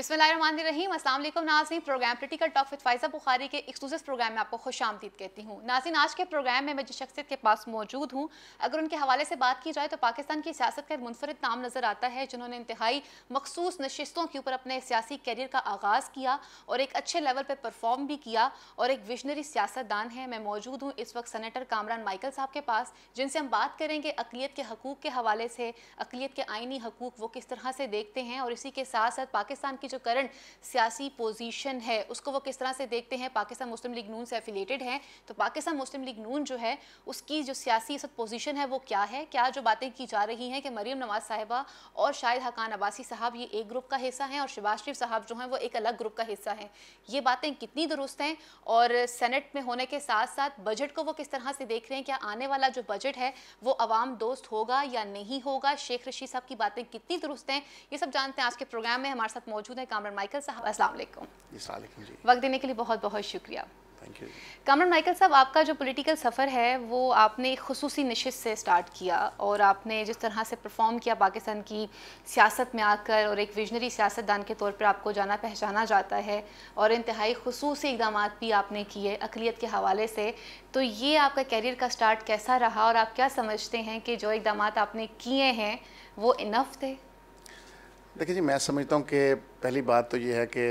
बिस्मिल्लाहिर्रहमानिर्रहीम। अस्सलाम वालेकुम नाज़रीन। Program political talk with Faiza Bukhari के एक्सक्लूसिव प्रोग्राम में आपको खुशामदीद कहती हूँ। नाज़रीन, आज के प्रोग्राम में मैं जिस शख्सियत के पास मौजूद हूँ, अगर उनके हवाले से बात की जाए तो पाकिस्तान की सियासत का एक मुनफरिद नाम नज़र आता है, जिन्होंने इंतहाई मखसूस नशिस्तों के ऊपर अपने सियासी कैरियर का आगाज़ किया और एक अच्छे लेवल पर परफॉर्म भी किया और एक विजनरी सियासतदान है। मैं मौजूद हूँ इस वक्त सेनेटर कामरान माइकल साहब के पास, जिनसे हम बात करेंगे अक़लियत के हकूक़ के हवाले से, अक़लियत के आइनी हकूक़ वो किस तरह से देखते हैं और इसी के साथ साथ पाकिस्तान की जो करंट सियासी पोजीशन है उसको वो किस तरह से देखते हैं। पाकिस्तान मुस्लिम लीग नून से एफिलेटेड हैं, तो पाकिस्तान मुस्लिम लीग नून जो है उसकी जो सियासी पोजीशन है वो क्या है, क्या जो बातें की जा रही हैं कि मरीम नवाज साहिबा और शाहिद हकान अब्बासी साहब ये एक ग्रुप का हिस्सा हैं और शहबाज शरीफ साहब जो हैं वो एक अलग ग्रुप का हिस्सा हैं, ये बातें कितनी दुरुस्त हैं और सेनेट में होने के साथ साथ बजट को वो किस तरह से देख रहे हैं, क्या आने वाला जो बजट है वो अवाम दोस्त होगा या नहीं होगा, शेख रशीद साहब की बातें कितनी दुरुस्त हैं, ये सब जानते हैं आज के प्रोग्राम में। हमारे साथ मौजूद है कामरान माइकल साहब। अस्सलाम वालेकुम। वक्त देने के लिए बहुत बहुत शुक्रिया। Thank you. कामरान माइकल साहब, आपका जो पॉलिटिकल सफ़र है वो आपने एक खुसूसी नशिस्त से स्टार्ट किया और आपने जिस तरह से परफॉर्म किया पाकिस्तान की सियासत में आकर और एक विजनरी सियासतदान के तौर पर आपको जाना पहचाना जाता है और इंतहाई खुसूसी इक़दाम भी आपने किए अक़लियत के हवाले से, तो ये आपका कैरियर का स्टार्ट कैसा रहा और आप क्या समझते हैं कि जो इक़दाम आपने किए हैं वो इनफ थे? देखिए जी, मैं समझता हूँ कि पहली बात तो ये है कि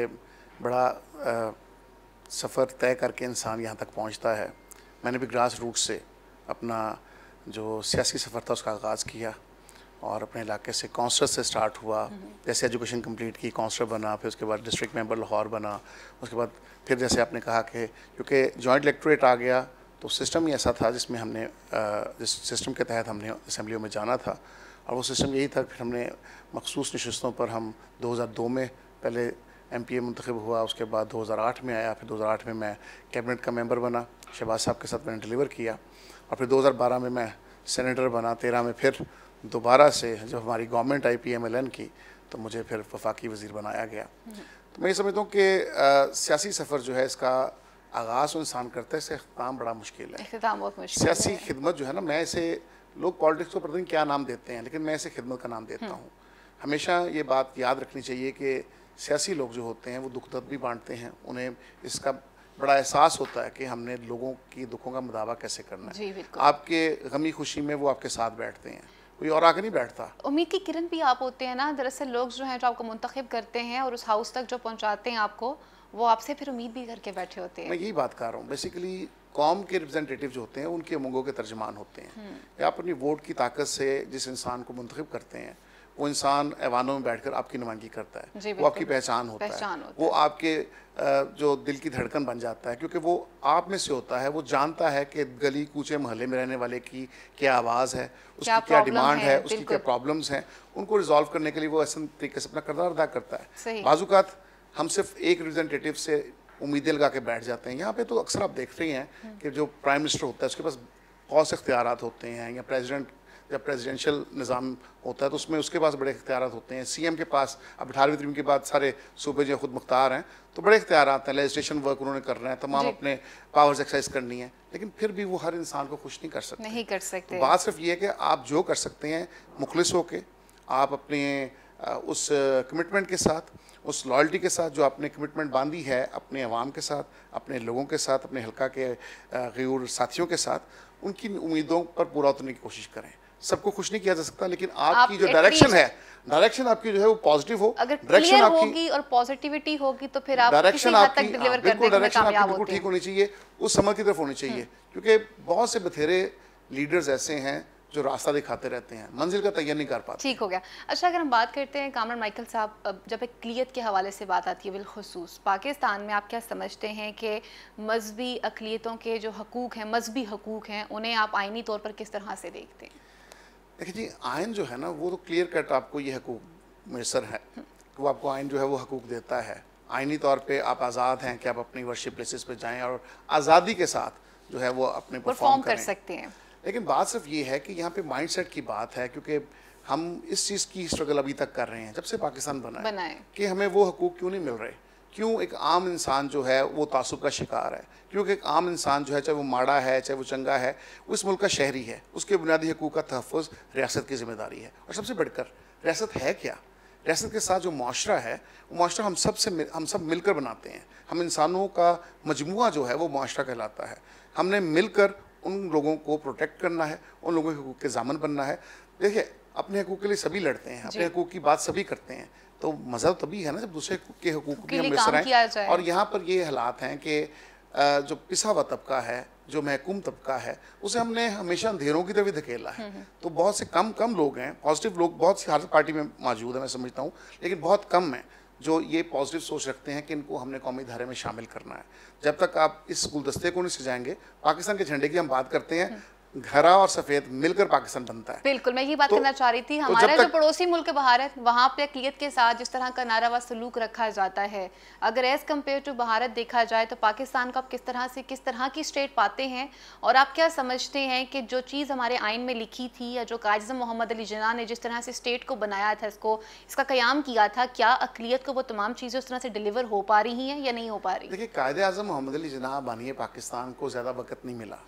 बड़ा सफ़र तय करके इंसान यहाँ तक पहुँचता है। मैंने भी ग्रास रूट से अपना जो सियासी सफ़र था उसका आगाज़ किया और अपने इलाके से काउंसलर से स्टार्ट हुआ। जैसे एजुकेशन कंप्लीट की, काउंसलर बना, फिर उसके बाद डिस्ट्रिक्ट मेंबर लाहौर बना, उसके बाद फिर जैसे आपने कहा कि क्योंकि जॉइंट इलेक्टोरेट आ गया तो सिस्टम ही ऐसा था जिसमें हमने जिस सिस्टम के तहत हमने असम्बलियों में जाना था और वो सिस्टम यही था। फिर हमने मखसूस नशिस्तों पर हम 2002 में पहले MPA मुंतखब हुआ, उसके बाद 2008 में आया, फिर 2008 में मैं कैबिनेट का मेंबर बना, शहबाज साहब के साथ मैंने डिलीवर किया और फिर 2012 में मैं सेनेटर बना। 13 में फिर दोबारा से जब हमारी गवर्नमेंट आई PMLN की तो मुझे फिर वफाकी वज़ीर बनाया गया। तो मैं ये समझता हूँ कि सियासी सफ़र जो है इसका आगाज़ इंसान करता है, इसका इख्तिताम बड़ा मुश्किल है। सियासी खिदमत जो है ना, मैं इसे लोग पॉलिटिक्स को पता नहीं क्या नाम देते हैं, लेकिन मैं इसे खिदमत का नाम देता हूँ। हमेशा ये बात याद रखनी चाहिए कि सियासी लोग जो होते हैं वो दुख दर्द भी बांटते हैं, उन्हें इसका बड़ा एहसास होता है कि हमने लोगों की दुखों का मुदावा कैसे करना है। आपके गमी खुशी में वो आपके साथ बैठते हैं, कोई और आके नहीं बैठता। उम्मीद की किरण भी आप होते हैं ना। दरअसल लोग जो हैं जो आपको मुंतखब करते हैं और उस हाउस तक जो पहुँचाते हैं आपको, वो आपसे फिर उम्मीद भी करके बैठे होते हैं। मैं यही बात कर रहा हूँ। बेसिकली कौम के रिप्रेजेंटेटिव जो होते हैं उनके उमंगों के तर्जमान होते हैं। या आप अपनी वोट की ताकत से जिस इंसान को मुंतखब करते हैं वो इंसान ऐवानों में बैठकर आपकी नुमाइंदगी करता है, वो आपकी पहचान होता है, वो आपके जो दिल की धड़कन बन जाता है, क्योंकि वो आप में से होता है। वो जानता है कि गली कूचे मोहल्ले में रहने वाले की क्या आवाज़ है, उसकी क्या डिमांड है, उसकी क्या प्रॉब्लम्स हैं, उनको रिजॉल्व करने के लिए वो ऐसे तरीके से अपना किरदार अदा करता है। बाज़-औक़ात हम सिर्फ एक रिप्रेजेंटेटिव से उम्मीदें लगा के बैठ जाते हैं। यहाँ पे तो अक्सर आप देख रहे हैं कि जो प्राइम मिनिस्टर होता है उसके पास बहुत से इख्तियारात होते हैं, या प्रेसिडेंट जब प्रेसिडेंशियल निज़ाम होता है तो उसमें उसके पास बड़े इख्तियारात होते हैं। CM के पास अब 18वीं तरमीम के बाद सारे सूबे जो खुद मुख्तार हैं तो बड़े इख्तियारात हैं, लेजिस्लेशन वर्क उन्होंने करना है, तमाम अपने पावर्स एक्सरसाइज करनी है, लेकिन फिर भी वो हर इंसान को खुश नहीं कर सकते। तो बात सिर्फ ये है कि आप जो कर सकते हैं मुखलिस होके, आप अपने उस कमिटमेंट के साथ, उस लॉयल्टी के साथ जो आपने कमिटमेंट बांधी है अपने अवाम के साथ, अपने लोगों के साथ, अपने हल्का के गैर साथियों के साथ, उनकी उम्मीदों पर पूरा उतरने की कोशिश करें। सबको खुश नहीं किया जा सकता, लेकिन आपकी जो डायरेक्शन है, डायरेक्शन आपकी जो है वो पॉजिटिव हो, डायरेक्शन होगी और पॉजिटिविटी होगी तो फिर आप डायरेक्शन किसी हद तक डिलीवर करने में कामयाब बिल्कुल ठीक होनी चाहिए, उस समझ की तरफ होनी चाहिए। क्योंकि बहुत से बथेरे लीडर्स ऐसे हैं जो रास्ता दिखाते रहते हैं, मंजिल का तैयार नहीं कर पाते। ठीक हो गया। अच्छा, अगर हम बात करते हैं कामरान माइकल साहब, जब अक़लियत के हवाले से बात आती है बिलखुसूस पाकिस्तान में, आप क्या समझते हैं कि मजहबी अक़लियतों के जो हकूक़ हैं, मजहबी हकूक़ हैं, उन्हें आप आइनी तौर पर किस तरह से देखते हैं? देखिए जी, आइन जो है ना वो तो क्लियर कट आपको ये हकूक़ मैसर है, वो आपको आइन जो है वो हकूक़ देता है। आइनी तौर पे आप आज़ाद हैं कि आप अपनी वर्शिप प्लेसेस पे जाएं और आज़ादी के साथ जो है वो अपने परफॉर्म कर सकते हैं। लेकिन बात सिर्फ ये है कि यहाँ पे माइंडसेट की बात है, क्योंकि हम इस चीज़ की स्ट्रगल अभी तक कर रहे हैं जब से पाकिस्तान बना है कि हमें वो हकूक़ क्यों नहीं मिल रहे, क्यों एक आम इंसान जो है वो तासुब का शिकार है, क्योंकि एक आम इंसान जो है चाहे वो माड़ा है चाहे वो चंगा है, वो इस मुल्क का शहरी है, उसके बुनियादी हकूक़ का तहफ़्फ़ुज़ रियासत की ज़िम्मेदारी है। और सबसे बढ़कर रियासत है क्या? रियासत के साथ जो मुआशरा है वो मुआशरा हम सब मिलकर बनाते हैं। हम इंसानों का मजमुआ जो है वो मुआशरा कहलाता है। हमने मिलकर उन लोगों को प्रोटेक्ट करना है, उन लोगों के हकूक़ के ज़ामन बनना है। देखिए, अपने हकूक़ के लिए सभी लड़ते हैं, अपने हकूक़ की बात सभी करते हैं, तो मज़ा तभी है ना जब दूसरे के हकूक़ भी हम मिसर आएँ। और यहाँ पर ये हालात हैं कि जो पिसा हुआ तबका है, जो महकूम तबका है, उसे हमने हमेशा अंधेरों की तरफ ही धकेला है। तो बहुत से कम लोग हैं, पॉजिटिव लोग बहुत सी हर पार्टी में मौजूद है, मैं समझता हूँ, लेकिन बहुत कम हैं जो ये पॉजिटिव सोच रखते हैं कि इनको हमने कौमी धारे में शामिल करना है। जब तक आप इस गुलदस्ते को नहीं सजाएंगे, पाकिस्तान के झंडे की हम बात करते हैं, हरा और सफ़ेद मिलकर पाकिस्तान बनता है। बिल्कुल, मैं यही बात करना चाह रही थी। हमारा जो पड़ोसी मुल्क भारत, वहाँ पे अक़लियत के साथ जिस तरह का नारावा सलूक रखा जाता है, अगर एज़ कम्पेयर टू भारत देखा जाए तो पाकिस्तान को आप किस तरह की स्टेट पाते हैं? और आप क्या समझते हैं कि जो चीज़ हमारे आइन में लिखी थी या जो कायद-ए-आज़म मोहम्मद अली जिन्ना ने जिस तरह से स्टेट को बनाया था, इसका क़याम किया था, क्या अक़लियत को वो तमाम चीज़ें उस तरह से डिलीवर हो पा रही हैं या नहीं हो पा रही? देखिए, कायद-ए-आज़म मोहम्मद अली जिन्ना बानिए पाकिस्तान को ज़्यादा वक़्त नहीं मिला।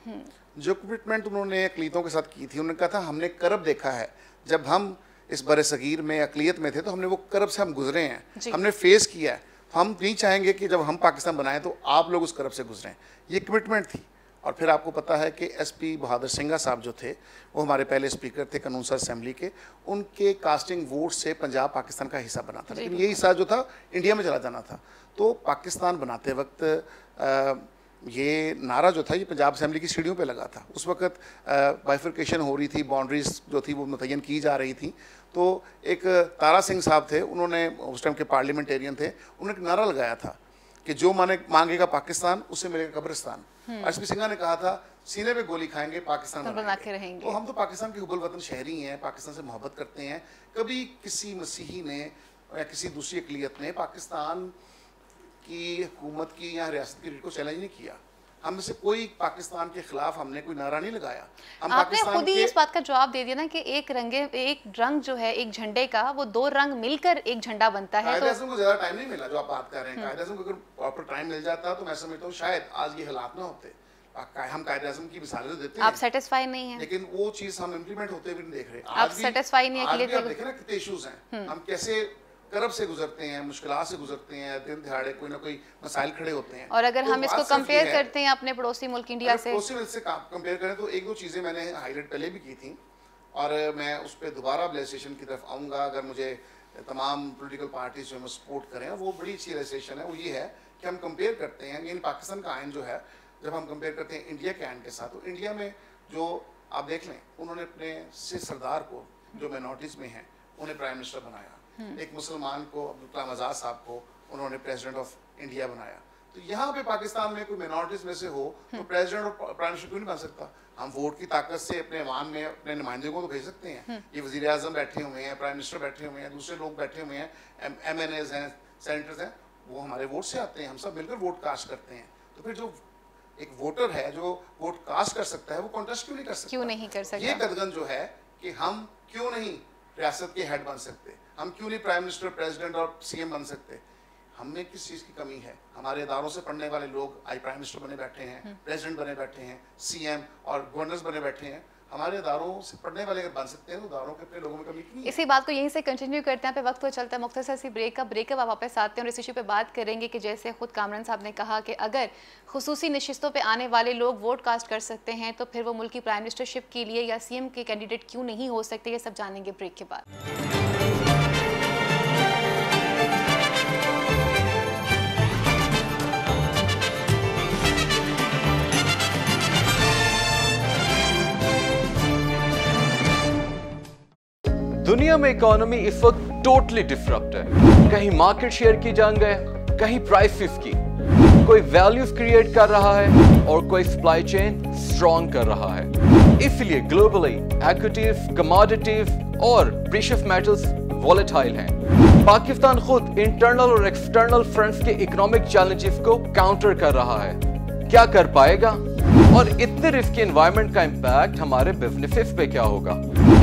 जो कमिटमेंट उन्होंने अक़लियतों के साथ की थी, उन्होंने कहा था हमने करब देखा है। जब हम इस बरे सगीर में अक़लियत में थे तो हमने वो करब से हम गुजरे हैं, हमने फेस किया है। हम नहीं चाहेंगे कि जब हम पाकिस्तान बनाएं तो आप लोग उस करब से गुजरें, ये कमिटमेंट थी। और फिर आपको पता है कि SP बहादुर सिंघा साहब जो थे, वो हमारे पहले स्पीकर थे कानून साज असेंबली के, उनके कास्टिंग वोट से पंजाब पाकिस्तान का हिस्सा बना था, लेकिन ये हिस्सा जो था इंडिया में चला जाना था। तो पाकिस्तान बनाते वक्त ये नारा जो था ये पंजाब असेंबली की सीढ़ियों पे लगा था। उस वक्त बाइफर्केशन हो रही थी, बाउंड्रीज जो थी वो मुतय्यन की जा रही थी। तो एक तारा सिंह साहब थे, उन्होंने उस टाइम के पार्लियामेंटेरियन थे, उन्होंने एक नारा लगाया था कि जो मांगेगा पाकिस्तान उससे मिलेगा कब्रिस्तान। SP सिंघा ने कहा था सीने पे गोली खाएंगे पाकिस्तान बना के रहेंगे। तो हम तो पाकिस्तान के हुब्बुल वतन शहरी हैं, पाकिस्तान से मोहब्बत करते हैं। कभी किसी मसीही ने या किसी दूसरी अक़लियत ने पाकिस्तान की हुकूमत की या रियासत की रीत को चैलेंज नहीं किया। हम में से कोई पाकिस्तान के खिलाफ हमने कोई नारा नहीं लगाया। हम आपने खुद ही इस बात का जवाब दे दिया ना कि एक रंग जो है एक झंडे का, वो दो रंग मिलकर एक झंडा बनता है। कायद-ए-आज़म को ज़्यादा टाइम नहीं मिला जो आप बात कर रहे हैं। कायद-ए-आज़म को अगर प्रॉपर टाइम मिल जाता तो मैं समझता हूँ शायद आज ये हालात ना होते। हम कायद-ए-आज़म की मिसालें देते हैं, आप सेटिस्फाई नहीं है, लेकिन वो चीज़ हम इम्प्लीमेंट होते हुए नहीं देख रहे। आप सेटिस्फाई नहीं है। देखें ना कितने इश्यूज हैं, हम कैसे करब से गुजरते हैं, मुश्किलात से गुजरते हैं, दिन दिहाड़े कोई ना कोई मसाइल खड़े होते हैं। और अगर हम इसको कंपेयर करते हैं अपने पड़ोसी मुल्क इंडिया से, कंपेयर करें तो एक दो चीज़ें मैंने हाईलाइट पहले भी की थी और मैं उस पर दोबारा लेजिस्लेशन की तरफ आऊँगा अगर मुझे तमाम पॉलिटिकल पार्टीज जो हमें सपोर्ट करें। वो बड़ी अच्छी लेजिस्लेशन है, वो ये है कि हम कंपेयर करते हैं, यानी पाकिस्तान का आइन जो है जब हम कंपेयर करते हैं इंडिया के आइन के साथ, तो इंडिया में जो आप देख लें उन्होंने अपने सिख सरदार को जो माइनॉरिटीज़ में हैं उन्हें प्राइम मिनिस्टर बनाया। एक मुसलमान को अब्दुल कलाम आज़ाद साहब को उन्होंने प्रेसिडेंट ऑफ इंडिया बनाया। तो यहाँ पे पाकिस्तान में कोई माइनॉरिटीज़ में से हो तो प्रेसिडेंट और प्राइम मिनिस्टर क्यों नहीं बन सकता? हम वोट की ताकत से अपने अवाम में अपने नुमाइंदों को तो भेज सकते हैं। ये वज़ीर आज़म बैठे हुए हैं, प्राइम मिनिस्टर बैठे हुए हैं, दूसरे लोग बैठे हुए हैं, MNAs हैं, सेनेटर्स हैं, वो हमारे वोट से आते हैं, हम सब मिलकर वोट कास्ट करते हैं। तो फिर जो एक वोटर है जो वोट कास्ट कर सकता है वो कॉन्टेस्ट क्यों नहीं कर सकता? क्यों नहीं कर सकता? ये कदगन जो है कि हम क्यों नहीं रियासत के हेड बन सकते, हम क्यों नहीं प्राइम मिनिस्टर, प्रेसिडेंट और CM बन सकते? हमें किस चीज़ की कमी है? हमारे इदारों से पढ़ने वाले लोग आज प्राइम मिनिस्टर बने बैठे हैं, प्रेसिडेंट बने बैठे हैं, CM और गवर्नर्स बने बैठे हैं। हमारे इदारों से पढ़ने वाले अगर बन सकते हैं तो इदारों के अपने लोगों में कमी नहीं है। इसी बात को यहीं से कंटिन्यू करते हैं, पे वक्त को चलता है मुख्तसर सी ब्रेकअप आप वापस आते हैं और इस इशू पे बात करेंगे कि जैसे खुद कामरान साहब ने कहा कि अगर खुसूसी नशिस्तों पे आने वाले लोग वोट कास्ट कर सकते हैं तो फिर वो मुल्क की प्राइम मिनिस्टरशिप के लिए या CM के कैंडिडेट क्यों नहीं हो सकते, ये सब जानेंगे ब्रेक के बाद। दुनिया में इकोनॉमी इस वक्त टोटली डिसरप्ट है। कहीं मार्केट शेयर की जंग है, कहीं प्राइसेस की, कोई वैल्यूज क्रिएट कर रहा है और कोई सप्लाई चेन स्ट्रॉन्ग कर रहा है। इसलिए ग्लोबली इक्विटीज, कमोडिटीज और प्रीशियस मेटल्स वॉलेटाइल हैं। पाकिस्तान खुद इंटरनल और एक्सटर्नल फ्रंट्स के इकोनॉमिक चैलेंजेस को काउंटर कर रहा है। क्या कर पाएगा और इतने रिस्की एनवायरनमेंट का इंपैक्ट हमारे बिजनेसेस पे क्या होगा?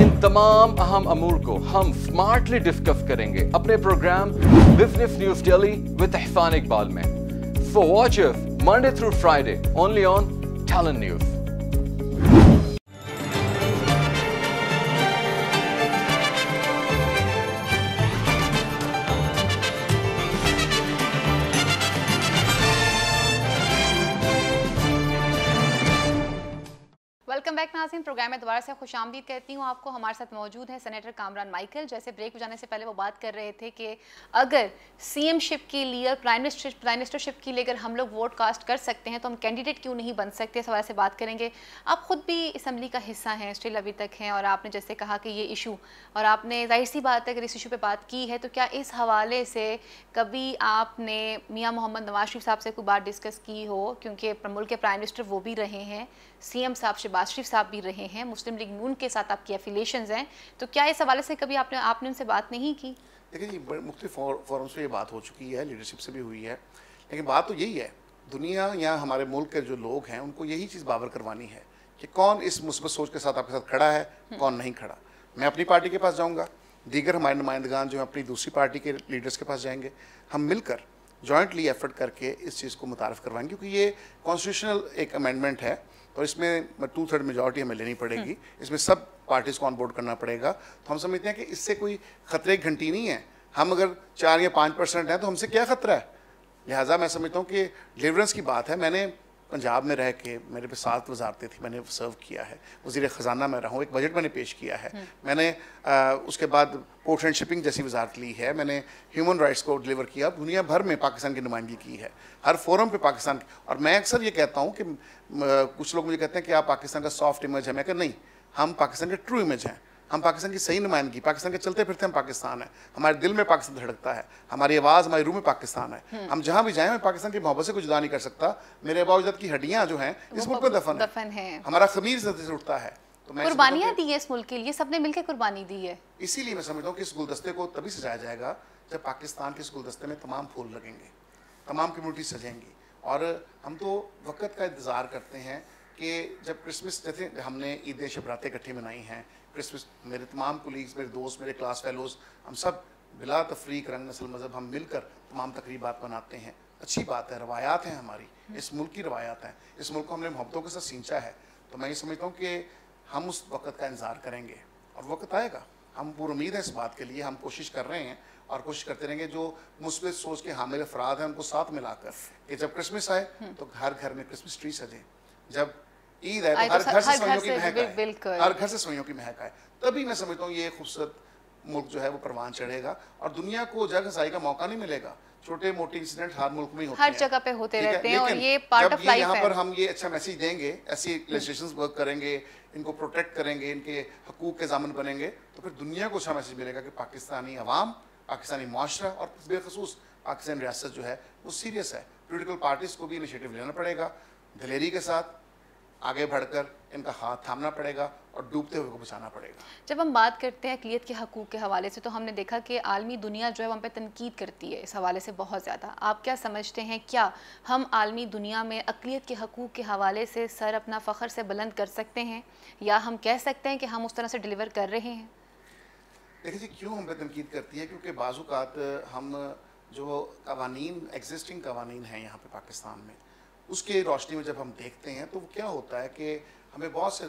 इन तमाम अहम अमूर को हम स्मार्टली डिस्कस करेंगे अपने program business news daily with Ehsan Iqbal में। So watch us Monday through Friday only on talent news. Program में दोबारा से खुशामदीद कहती हूँ आपको। हमारे साथ मौजूद हैं सेनेटर कामरान माइकल। जैसे ब्रेक में जाने से पहले वो बात कर रहे थे कि अगर सीएमशिप के लिए, प्राइम मिनिस्टरशिप के लिए अगर हम लोग वोट कास्ट कर सकते हैं तो हम कैंडिडेट क्यों नहीं बन सकते, इस हवाले से बात करेंगे। आप खुद भी असम्बली का हिस्सा हैं, स्टिल अभी तक हैं, और आपने जैसे कहा कि ये इशू, और आपने जाहिर सी बात है अगर इस इशू पर बात की है तो क्या इस हवाले से कभी आपने मियाँ मोहम्मद नवाज शरीफ साहब से कोई बात डिस्कस की हो, क्योंकि मुल्क के प्राइम मिनिस्टर वो भी रहे हैं, सीएम साहब शहबाज शरीफ साहब भी रहे हैं, मुस्लिम लीग नून के साथ आपकी एफिलिएशंस हैं, तो क्या इस हवाले से कभी आपने उनसे बात नहीं की? देखिए जी, मुख्तलिफ फोरम से ये बात हो चुकी है, लीडरशिप से भी हुई है, लेकिन बात तो यही है, दुनिया या हमारे मुल्क के जो लोग हैं उनको यही चीज़ बावर करवानी है कि कौन इस मुस्बत सोच के साथ आपके साथ खड़ा है, कौन नहीं खड़ा। मैं अपनी पार्टी के पास जाऊँगा, दीगर हमारे नुमाइंदगान जो अपनी दूसरी पार्टी के लीडर्स के पास जाएंगे, हम मिलकर जॉइंटली एफर्ट करके इस चीज़ को मुतारफ़ करवाएंगे, क्योंकि ये कॉन्स्टिट्यूशनल एक अमेंडमेंट है और इसमें 2/3 मेजॉरिटी हमें लेनी पड़ेगी, इसमें सब पार्टीज़ को ऑन बोर्ड करना पड़ेगा। तो हम समझते हैं कि इससे कोई ख़तरे की घंटी नहीं है। हम अगर 4 या 5% हैं तो हमसे क्या ख़तरा है। लिहाजा मैं समझता हूँ कि डिलीवरेंस की बात है। मैंने पंजाब में रह के, मेरे पे 7 वजारतें थी, मैंने सर्व किया है, वज़ीर ख़जाना में रहा हूँ, एक बजट मैंने पेश किया है, मैंने उसके बाद पोर्ट एंड शिपिंग जैसी वजारत ली है, मैंने ह्यूमन राइट्स को डिलीवर किया, दुनिया भर में पाकिस्तान की नुमाइंदगी की है, हर फोरम पे पाकिस्तान की। और मैं अक्सर ये कहता हूँ कि कुछ लोग मुझे कहते हैं कि आप पाकिस्तान का सॉफ्ट इमेज है, मैं कहता नहीं, हम पाकिस्तान के ट्रू इमेज हैं, हम पाकिस्तान की सही नुमाइंदगी, पाकिस्तान के चलते फिरते हम पाकिस्तान है, हमारे दिल में पाकिस्तान धड़कता है, हमारी आवाज़, हमारी रूह में पाकिस्तान है, हम जहाँ भी जाएं, मैं पाकिस्तान की मोहब्बत से कुछ जुदा नहीं कर सकता। मेरे अबाउजद की हड्डियाँ जो हैं इस मुल्क में दफन है, हमारा खमीर से उठता है। तो मैं कुर्बानियाँ दी है इस मुल्क के लिए, सबने मिलकर कुर्बानी दी है। इसीलिए मैं समझता हूँ कि इस गुलदस्ते को तभी सजाया जाएगा जब पाकिस्तान के इस गुलदस्ते में तमाम फूल लगेंगे, तमाम कम्युनिटी सजेंगी। और हम तो वक्त का इंतज़ार करते हैं कि जब क्रिसमस, जैसे हमने ईद शबरातें इकट्ठी मनाई हैं, क्रिसमस, मेरे तमाम कुलीग्स, मेरे दोस्त, मेरे क्लास फेलोज़, हम सब बिला तफरीक, रंग, नस्ल, मज़हब, हम मिलकर तमाम तकरीबात मनाते हैं। अच्छी बात है, रवायात हैं हमारी, इस मुल्क की रवायात हैं, इस मुल्क को हमने मोहब्बतों के साथ सींचा है। तो मैं ये समझता हूँ कि हम उस वक्त का इंतज़ार करेंगे और वक्त आएगा। हम पूरी उम्मीद है इस बात के लिए, हम कोशिश कर रहे हैं और कोशिश करते रहेंगे जो मुस्बित सोच के हामिल अफराद हैं उनको साथ मिलाकर कि जब क्रिसमस आए तो हर घर में क्रिसमस ट्री सजे, जब ईद आए तो हर घर से सवैयों की महक आए, हर घर से सवैयों की महक आए, तभी मैं समझता हूँ ये खूबसूरत मुल्क जो है वो परवान चढ़ेगा और दुनिया को जग हंसाई का मौका नहीं मिलेगा। छोटे मोटे इंसिडेंट हर मुल्क में होते हैं, हर जगह पे होते रहते हैं, और ये पार्ट ऑफ लाइफ है। यहाँ पर हम ये अच्छा मैसेज देंगे, ऐसी लेजिस्लेशंस वर्क करेंगे, इनको प्रोटेक्ट करेंगे, इनके हकूक के ज़ामन बनेंगे, तो फिर दुनिया को अच्छा मैसेज मिलेगा कि पाकिस्तानी अवाम, पाकिस्तानी माशरा और बेखसूस पाकिस्तान रियासत जो है वो सीरियस है। पोलिटिकल पार्टीज़ को भी इनिशिएटिव लेना पड़ेगा, दिलेरी के साथ आगे बढ़कर इनका हाथ थामना पड़ेगा और डूबते हुए को बचाना पड़ेगा। जब हम बात करते हैं अक़लियत के हकूक़ के हवाले से, तो हमने देखा कि आलमी दुनिया जो है हम पे तनकीद करती है इस हवाले से बहुत ज़्यादा। आप क्या समझते हैं, क्या हम आलमी दुनिया में अक़लियत के हकूक़ के हवाले से सर अपना फ़ख्र से बुलंद कर सकते हैं, या हम कह सकते हैं कि हम उस तरह से डिलीवर कर रहे हैं? देखिए जी, क्यों हम पे तनकीद करती है, क्योंकि बाज़-औक़ात हम जो कवानीन, एग्जिस्टिंग कवानीन हैं यहाँ पे पाकिस्तान में, उसके रोशनी में जब हम देखते हैं तो क्या होता है कि हमें बहुत से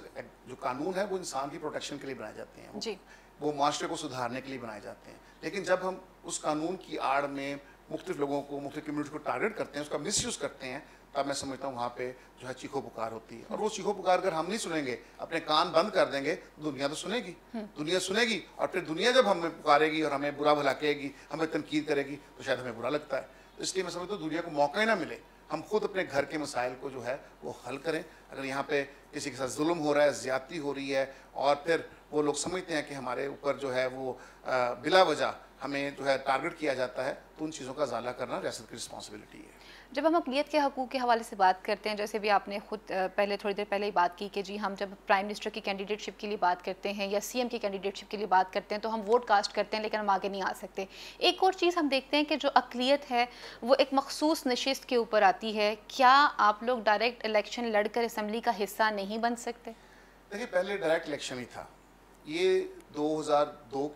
जो कानून है वो इंसान की प्रोटेक्शन के लिए बनाए जाते हैं, जी, वो माशरे को सुधारने के लिए बनाए जाते हैं, लेकिन जब हम उस कानून की आड़ में मुख्तलिफ लोगों को, मुख्तलिफ कम्युनिटी को टारगेट करते हैं, उसका मिसयूज़ करते हैं, तब मैं समझता हूँ वहाँ पे जो है चीखो पुकार होती है। और वो चीखो पुकार अगर हम नहीं सुनेंगे, अपने कान बंद कर देंगे, तो दुनिया तो सुनेगी, दुनिया सुनेगी, और फिर दुनिया जब हमें पुकारेगी और हमें बुरा भला कहेगी, हमें तनकीद करेगी, तो शायद हमें बुरा लगता है। तो इसलिए मैं समझता हूँ दुनिया को मौका ही ना मिले, हम खुद अपने घर के मसाइल को जो है वो हल करें। अगर यहाँ पे किसी के साथ जुल्म हो रहा है, ज़्यादती हो रही है, और फिर वो लोग समझते हैं कि हमारे ऊपर जो है वो बिला वजह हमें जो है टारगेट किया जाता है, तो उन चीज़ों का ज़ाला करना रियासत की रिस्पॉन्सिबिलिटी है। जब हम अक़लियत के हकूक़ के हवाले से बात करते हैं, जैसे भी आपने खुद पहले थोड़ी देर पहले ही बात की कि जी हम जब प्राइम मिनिस्टर की कैंडिडेटशिप के लिए बात करते हैं या सीएम की कैंडिडेटशिप के लिए बात करते हैं तो हम वोट कास्ट करते हैं, लेकिन हम आगे नहीं आ सकते। एक और चीज़ हम देखते हैं कि जो अक़लियत है वो एक मखसूस नशिस्त के ऊपर आती है। क्या आप लोग डायरेक्ट इलेक्शन लड़कर असम्बली का हिस्सा नहीं बन सकते? देखिए, पहले डायरेक्ट इलेक्शन ही था, ये 2002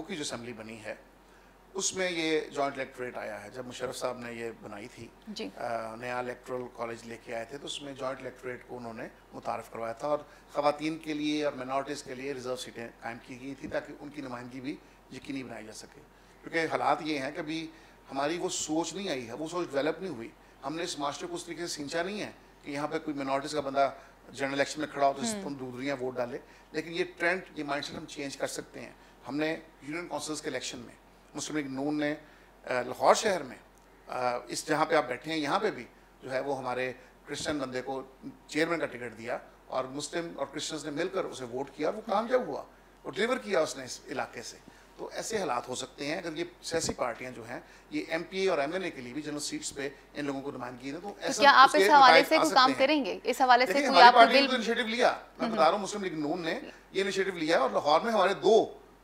की जो असम्बली बनी है उसमें ये जॉइंट इलेक्टोरेट आया है। जब मुशर्रफ साहब ने ये बनाई थी, नया इलेक्टोरल कॉलेज लेके आए थे, तो उसमें जॉइंट इलेक्टोरेट को उन्होंने मुतारफ़ करवाया था और ख़वातीन के लिए और मिनॉरिटीज़ के लिए रिज़र्व सीटें कायम की गई थी ताकि उनकी नुमाइंदगी भी यकीनी बनाई जा सके। क्योंकि हालात ये हैं, कभी हमारी वो सोच नहीं आई है, वो सोच डेवलप नहीं हुई, हमने इस मास्टर को उस तरीके से सींचा नहीं है कि यहाँ पे कोई मिनॉरिटीज़ का बंदा जनरल इलेक्शन में खड़ा हो तो तुम दूरियाँ वोट डाले, लेकिन ये ट्रेंड, ये माइंडसेट हम चेंज कर सकते हैं। हमने यूनियन काउंसिल्स के इलेक्शन में मुस्लिम लीग नून ने लाहौर शहर में इस जहाँ पे आप बैठे हैं यहाँ पे भी जो है वो हमारे क्रिश्चियन बंदे को चेयरमैन का टिकट दिया और मुस्लिम और क्रिश्चियंस ने मिलकर उसे वोट किया और वो कामयाब हुआ, वो डिलीवर किया उसने इस इलाके से। तो ऐसे हालात हो सकते हैं अगर ये सियासी पार्टियां जो हैं ये एमपीए और एमएनए के लिए भी जनरल सीट्स पे इन लोगों को नुमाइंदगी दें। तो ऐसा क्या आप इस हवाले से कोई काम करेंगे? इस हवाले से कोई आपको बिल? इनिशिएटिव लिया, मैं बता रहा हूँ, मुस्लिम लीग नून ने ये इनिशिएटिव लिया और लाहौर में हमारे 2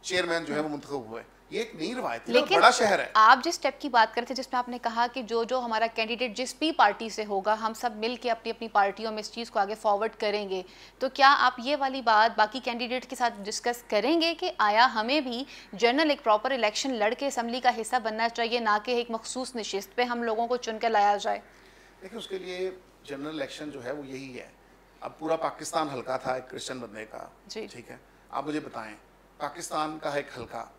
चेयरमैन जो है वो मुंतखब हुए। ये एक नई रवायत है, लेकिन बड़ा शहर है। आप जिस स्टेप की बात करते थे जिसमें आपने कहा कि जो हमारा कैंडिडेट जिस भी पार्टी से होगा हम सब मिल के अपनी अपनी पार्टियों में इस चीज़ को आगे फॉरवर्ड करेंगे, तो क्या आप ये वाली बात बाकी कैंडिडेट के साथ डिस्कस करेंगे कि आया हमें भी जनरल एक प्रॉपर इलेक्शन लड़के असम्बली का हिस्सा बनना चाहिए, ना कि एक मखसूस नशिस्त पे हम लोगों को चुन कर लाया जाए? देखिए उसके लिए जनरल इलेक्शन जो है वो यही है। अब पूरा पाकिस्तान हल्का था एक क्रिश्चियन बंदे का, ठीक है, आप मुझे बताएं पाकिस्तान का एक हल्का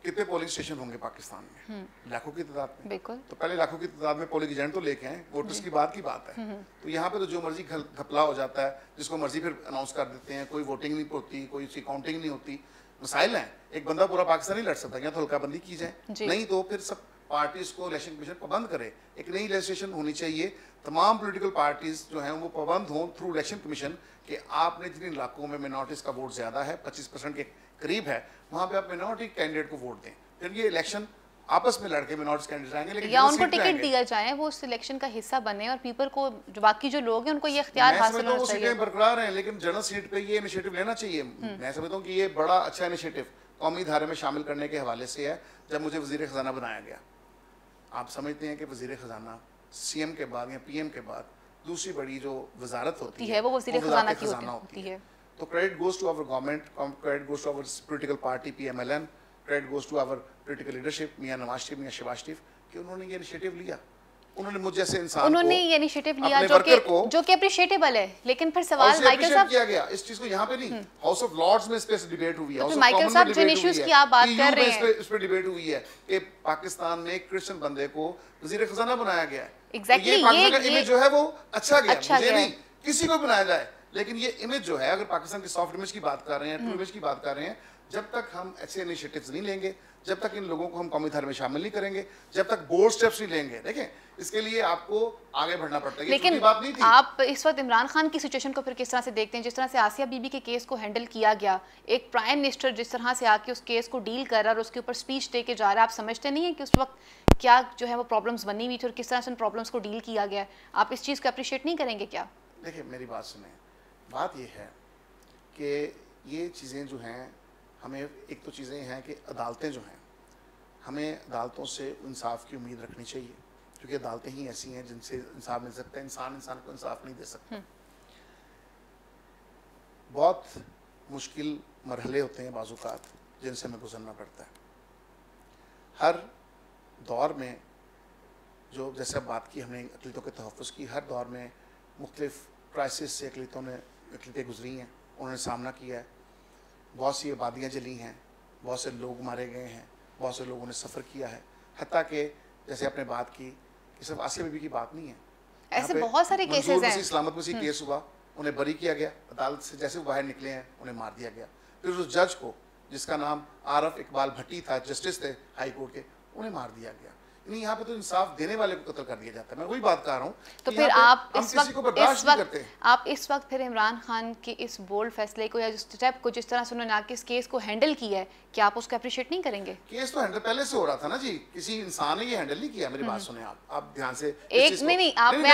कितने पोलिंग स्टेशन होंगे पाकिस्तान में? लाखों की तादाद में। बिल्कुल। तो पहले लाखों की तादाद में पोलिंग एजेंट तो लेके आए, वोटर्स की बात है। तो यहाँ पे तो जो मर्जी घपला हो जाता है, जिसको मर्जी फिर अनाउंस कर देते हैं, कोई वोटिंग नहीं होती, कोई उसकी काउंटिंग नहीं होती। मसाइल हैं, एक बंदा पूरा पाकिस्तान नहीं लड़ सकता, या तो हल्काबंदी की जाए, नहीं तो फिर सब पार्टीज को इलेक्शन कमीशन पाबंद करे। एक नई लेजिस्लेशन होनी चाहिए, तमाम पोलिटिकल पार्टीज जो हैं वो पाबंद हों थ्रू इलेक्शन कमीशन कि आपने जिन इलाकों में मिनॉरिटीज का वोट ज्यादा है, 25% के करीब है, वहाँ पे आप मिनॉरिटी कैंडिडेट को वोट दें। फिर ये इलेक्शन आपस में लड़के मिनॉरिटी कैंडिडेट आएंगे, लेकिन या उनको टिकट दिया जाए, वो उस इलेक्शन का हिस्सा बने और पीपल को जो बाकी जो लोग हैं उनको ये इख्तियार हासिल होना चाहिए। सीटें बरकरार हैं, लेकिन जनरल सीट पे ये इनिशिएटिव लेना चाहिए। मैं समझता हूँ कि ये बड़ा अच्छा इनिशिएटिव कौमी धारे में शामिल करने के हवाले से है। जब मुझे वजीर खजाना बनाया गया, आप समझते हैं कि वजीर खजाना सीएम के बाद या पीएम के बाद दूसरी बड़ी जो वजारत होती है वो वजीर खजाना की होती है। तो credit goes to our government, credit goes to our political party PMLN, credit goes to our political leadership Mian Nawaz Sharif, Mian Shahbaz Sharif, कि उन्होंने ये इनिशिएटिव लिया। उन्होंने मुझ जैसे इंसान उन्होंने ये इनिशिएटिव लिया जो कि अप्रिशिएटेबल है, लेकिन फिर सवाल माइकल साहब किया गया इस चीज को यहाँ पे नहीं, हाउस ऑफ लॉर्ड्स में इस पे डिबेट हुई है। तो माइकल साहब जिन इश्यूज की आप बात कर रहे हैं इस पे डिबेट हुई है कि पाकिस्तान में एक क्रिश्चियन बंदे को वजीर खजाना बनाया गया है। एग्जैक्टली, ये इमेज जो है वो अच्छा गया, मुझे नहीं किसी को बनाया जाए, लेकिन ये इमेज जो है, अगर पाकिस्तान की सॉफ्ट इमेज की बात कर रहे हैं, ट्रू इमेज की बात कर रहे हैं, जब तक हम ऐसे इनिशिएटिव्स नहीं लेंगे, जब तक इन लोगों को हम कौमी धारे में शामिल नहीं करेंगे, जब तक बोल्ड स्टेप्स नहीं लेंगे, देखें इसके लिए आपको आगे बढ़ना पड़ता है। लेकिन बात नहीं थी। आप इस वक्त इमरान खान की सिचुएशन को फिर किस तरह से देखते हैं? जिस तरह से आसिया बीबी के केस को हैंडल किया गया, एक प्राइम मिनिस्टर जिस तरह से आके उस केस को डील कर रहा है और उसके ऊपर स्पीच दे के जा रहा है, आप समझते नहीं है कि उस वक्त क्या जो है वो प्रॉब्लम्स बनी हुई थी और किस तरह से उन प्रॉब्लम्स को डील किया गया? आप इस चीज़ को अप्रिशिएट नहीं करेंगे क्या? देखिए मेरी बात सुने, बात ये है कि ये चीज़ें जो हैं, हमें एक तो चीज़ें हैं कि अदालतें जो हैं, हमें अदालतों से इंसाफ की उम्मीद रखनी चाहिए, क्योंकि अदालतें ही ऐसी हैं जिनसे इंसाफ मिल सकता है। इंसान को इंसाफ नहीं दे सकता। बहुत मुश्किल मरहले होते हैं बाज़ुकात जिनसे हमें गुजरना पड़ता है। हर दौर में जो जैसे अब बात की हमने अक़लियतों के तहफ़्फ़ुज़ की, हर दौर में मुख्तलिफ़ क्राइसिस से अक़लियतें गुजरी हैं, उन्होंने सामना किया है। बहुत सी आबादियाँ जली हैं, बहुत से लोग मारे गए हैं, बहुत से लोगों ने सफ़र किया है। हत्ता कि जैसे आपने बात की कि सिर्फ आसिया बीबी की बात नहीं है, ऐसे बहुत सारे केसेस हैं। इस्लामत में केस हुआ, उन्हें बरी किया गया, अदालत से जैसे वो बाहर निकले हैं उन्हें मार दिया गया। फिर उस जज को जिसका नाम आरफ इकबाल भट्टी था, जस्टिस थे हाई कोर्ट के, उन्हें मार दिया गया। नहीं, यहाँ पे तो इंसाफ देने वाले को कत्ल कर दिया जाता है। मैं वही बात कर रहा हूँ। तो फिर आप इस वक्त फिर इमरान खान के इस बोल्ड फैसले को या जिस स्टेप को, जिस तरह से उन्होंने आके इस केस को हैंडल किया है, क्या आप उसको अप्रिशिएट नहीं करेंगे? केस तो हैंडल पहले से हो रहा था ना जी, किसी इंसान ने ये हैंडल नहीं किया। मेरी बात सुने आप ध्यान से। एक नहीं, मैं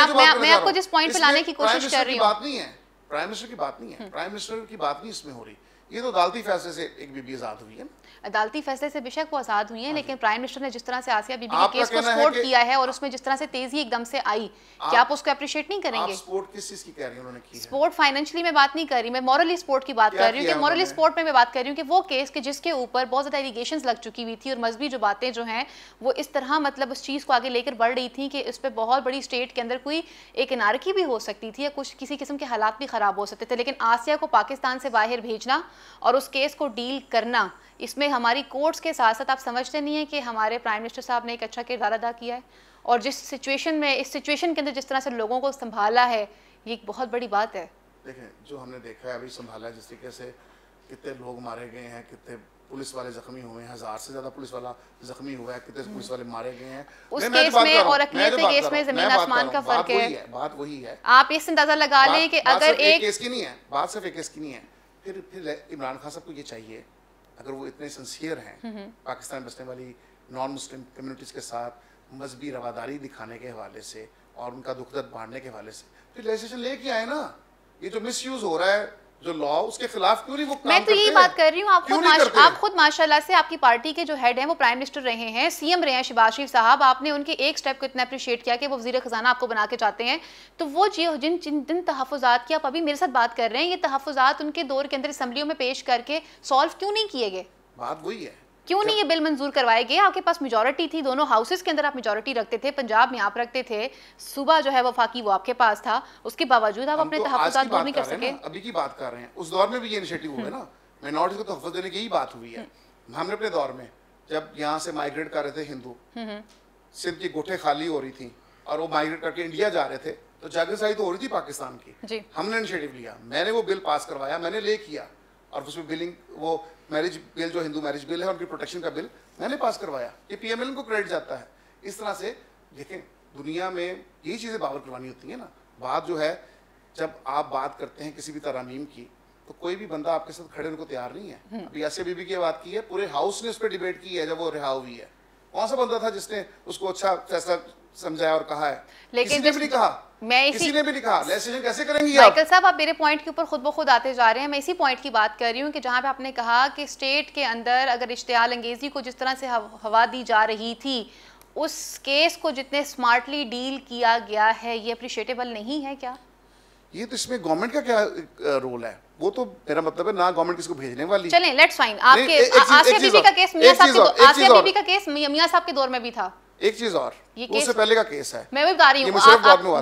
आपको जिस पॉइंट पे लाने की कोशिश कर रही हूँ, बात नहीं है प्राइम मिनिस्टर की बात नहीं है, प्राइम मिनिस्टर की बात नहीं इसमें हो रही। ये तो अदालती फैसले से एक बीबी आजाद हुई है। अदालती फैसले से बेशक वो आज़ाद हुई हैं, लेकिन प्राइम मिनिस्टर ने जिस तरह से आसिया बीबी के केस को सपोर्ट किया है और उसमें जिस तरह से तेजी एकदम से आई, क्या आप उसको अप्रिशिएट नहीं करेंगे? सपोर्ट किस चीज की कह रही हैं उन्होंने की है? सपोर्ट फाइनेंशियली मैं बात नहीं कर रही, मैं मॉरली सपोर्ट की बात कर रही हूँ कि मॉरली सपोर्ट में मैं बात कर रही हूँ कि वो केस के जिसके ऊपर बहुत ज़्यादा एलिगेशंस लग चुकी हुई थी और मजहबी जो बातें जो हैं वो इस तरह मतलब उस चीज़ को आगे लेकर बढ़ रही थी कि इस पर बहुत बड़ी स्टेट के अंदर कोई एक एनार्की भी हो सकती थी या कुछ किसी किस्म के हालात भी ख़राब हो सकते थे। लेकिन आसिया को पाकिस्तान से बाहर भेजना और उस केस को डील करना, इसमें हमारी कोर्ट्स के साथ साथ आप समझते नहीं है कि हमारे प्राइम मिनिस्टर साहब ने एक अच्छा किरदार अदा किया है? और जिस सिचुएशन में, इस सिचुएशन के अंदर जिस तरह से लोगों को संभाला है, ये एक बहुत बड़ी बात है। देखें, जो हमने देखा है अभी संभाला है, जिस तरीके से कितने लोग मारे गए हैं, कितने पुलिस वाले जख्मी हुए हैं, 1000 से ज्यादा पुलिस वाला जख्मी हुआ है, कितने पुलिस वाले मारे गए हैं उस केस में और अकलियत के केस में जमीन आसमान का फर्क है। बात वही है। आप इस अंदाजा लगा लें कि अगर एक केस की नहीं है, बात सिर्फ एक केस की नहीं है। फिर इमरान खान साहब को ये चाहिए, अगर वो इतने सिंसियर हैं पाकिस्तान में बसने वाली नॉन मुस्लिम कम्युनिटीज के साथ मजहबी रवादारी दिखाने के हवाले से और उनका दुख दर्द बांटने के हवाले से, फिर लेजिस्लेशन लेके आए ना। ये जो मिसयूज हो रहा है जो लॉ, उसके खिलाफ क्यों नहीं वो काम मैं तो यही बात कर रही हूँ। आप खुद माशाल्लाह से आपकी पार्टी के जो हेड हैं वो प्राइम मिनिस्टर रहे हैं, सीएम रहे हैं शहबाज शरीफ साहब। आपने उनके एक स्टेप को इतना अप्रिशिएट किया कि वो वजीर खजाना आपको बना के चाहते हैं। तो वो जिन तहफ़्फ़ुज़ात की आप अभी मेरे साथ बात कर रहे हैं, ये तहफ़्फ़ुज़ात उनके दौर के अंदर असम्बलियों में पेश करके सॉल्व क्यों नहीं किए गए? बात वही है, क्यों नहीं ये बिल मंजूर करवाए गए? आपके पास मेजॉरिटी थी, दोनों हाउसेस के अंदर आप मेजॉरिटी रखते थे, पंजाब में आप रखते थे, सूबा जो है वफाकी वो आपके पास था, उसके बावजूद आप अपने तहफ़्फ़ुज़ात दूर नहीं कर सके। अभी की बात कर रहे हैं, उस दौर में भी ये इनिशिएटिव हुए ना, माइनॉरिटीज को तहफ़्फ़ुज़ देने की यही बात हुई है। हमने अपने दौर में जब यहाँ से माइग्रेट कर रहे थे हिंदू, सिंध की गोठे खाली हो रही थी और वो माइग्रेट करके इंडिया जा रहे थे, तो जागरसाई तो हो रही थी पाकिस्तान की। हमने इनिशिएटिव लिया, मैंने वो बिल पास करवाया, मैंने ले किया, और उसमें बिलिंग वो मैरिज बिल जो हिंदू मैरिज बिल है उनकी प्रोटेक्शन का बिल मैंने पास करवाया। ये पीएमएल को क्रेडिट जाता है। इस तरह से देखें, दुनिया में यही चीज़ें बावर करवानी होती है ना। बात जो है, जब आप बात करते हैं किसी भी तरमीम की, तो कोई भी बंदा आपके साथ खड़े होने को तैयार नहीं है। अभी आसिया बीबी की बात की है, पूरे हाउस ने उस पर डिबेट की है जब वो रिहा हुई है। कौन सा बंदा था जिसने उसको अच्छा फैसला समझाया और कहा है? लेकिन किसी ने भी नहीं कहा, किसी ने भी नहीं कहा। लेजिस्लेशन कैसे करेंगी आप? माइकल साहब, आप मेरे पॉइंट के ऊपर खुद ब खुद आते जा रहे हैं। मैं इसी पॉइंट की बात कर रही हूँ कि जहाँ पे आपने कहा कि स्टेट के अंदर अगर इश्तियाल अंगेजी को जिस तरह से हवा दी जा रही थी, उस केस को जितने स्मार्टली डील किया गया है, ये अप्रिशिएटेबल नहीं है क्या? ये तो इसमें गवर्नमेंट का क्या रोल है? वो तो मेरा मतलब है ना, गवर्नमेंट किसको भेजने वाली। चलें, लेट्स फाइन। आपके आसिया बीबी का केस मियां साहब के, आसिया बीबी का केस मियां साहब के दौर में भी था। एक चीज और, उससे पहले का केस है, मैं भी बता रही हूँ,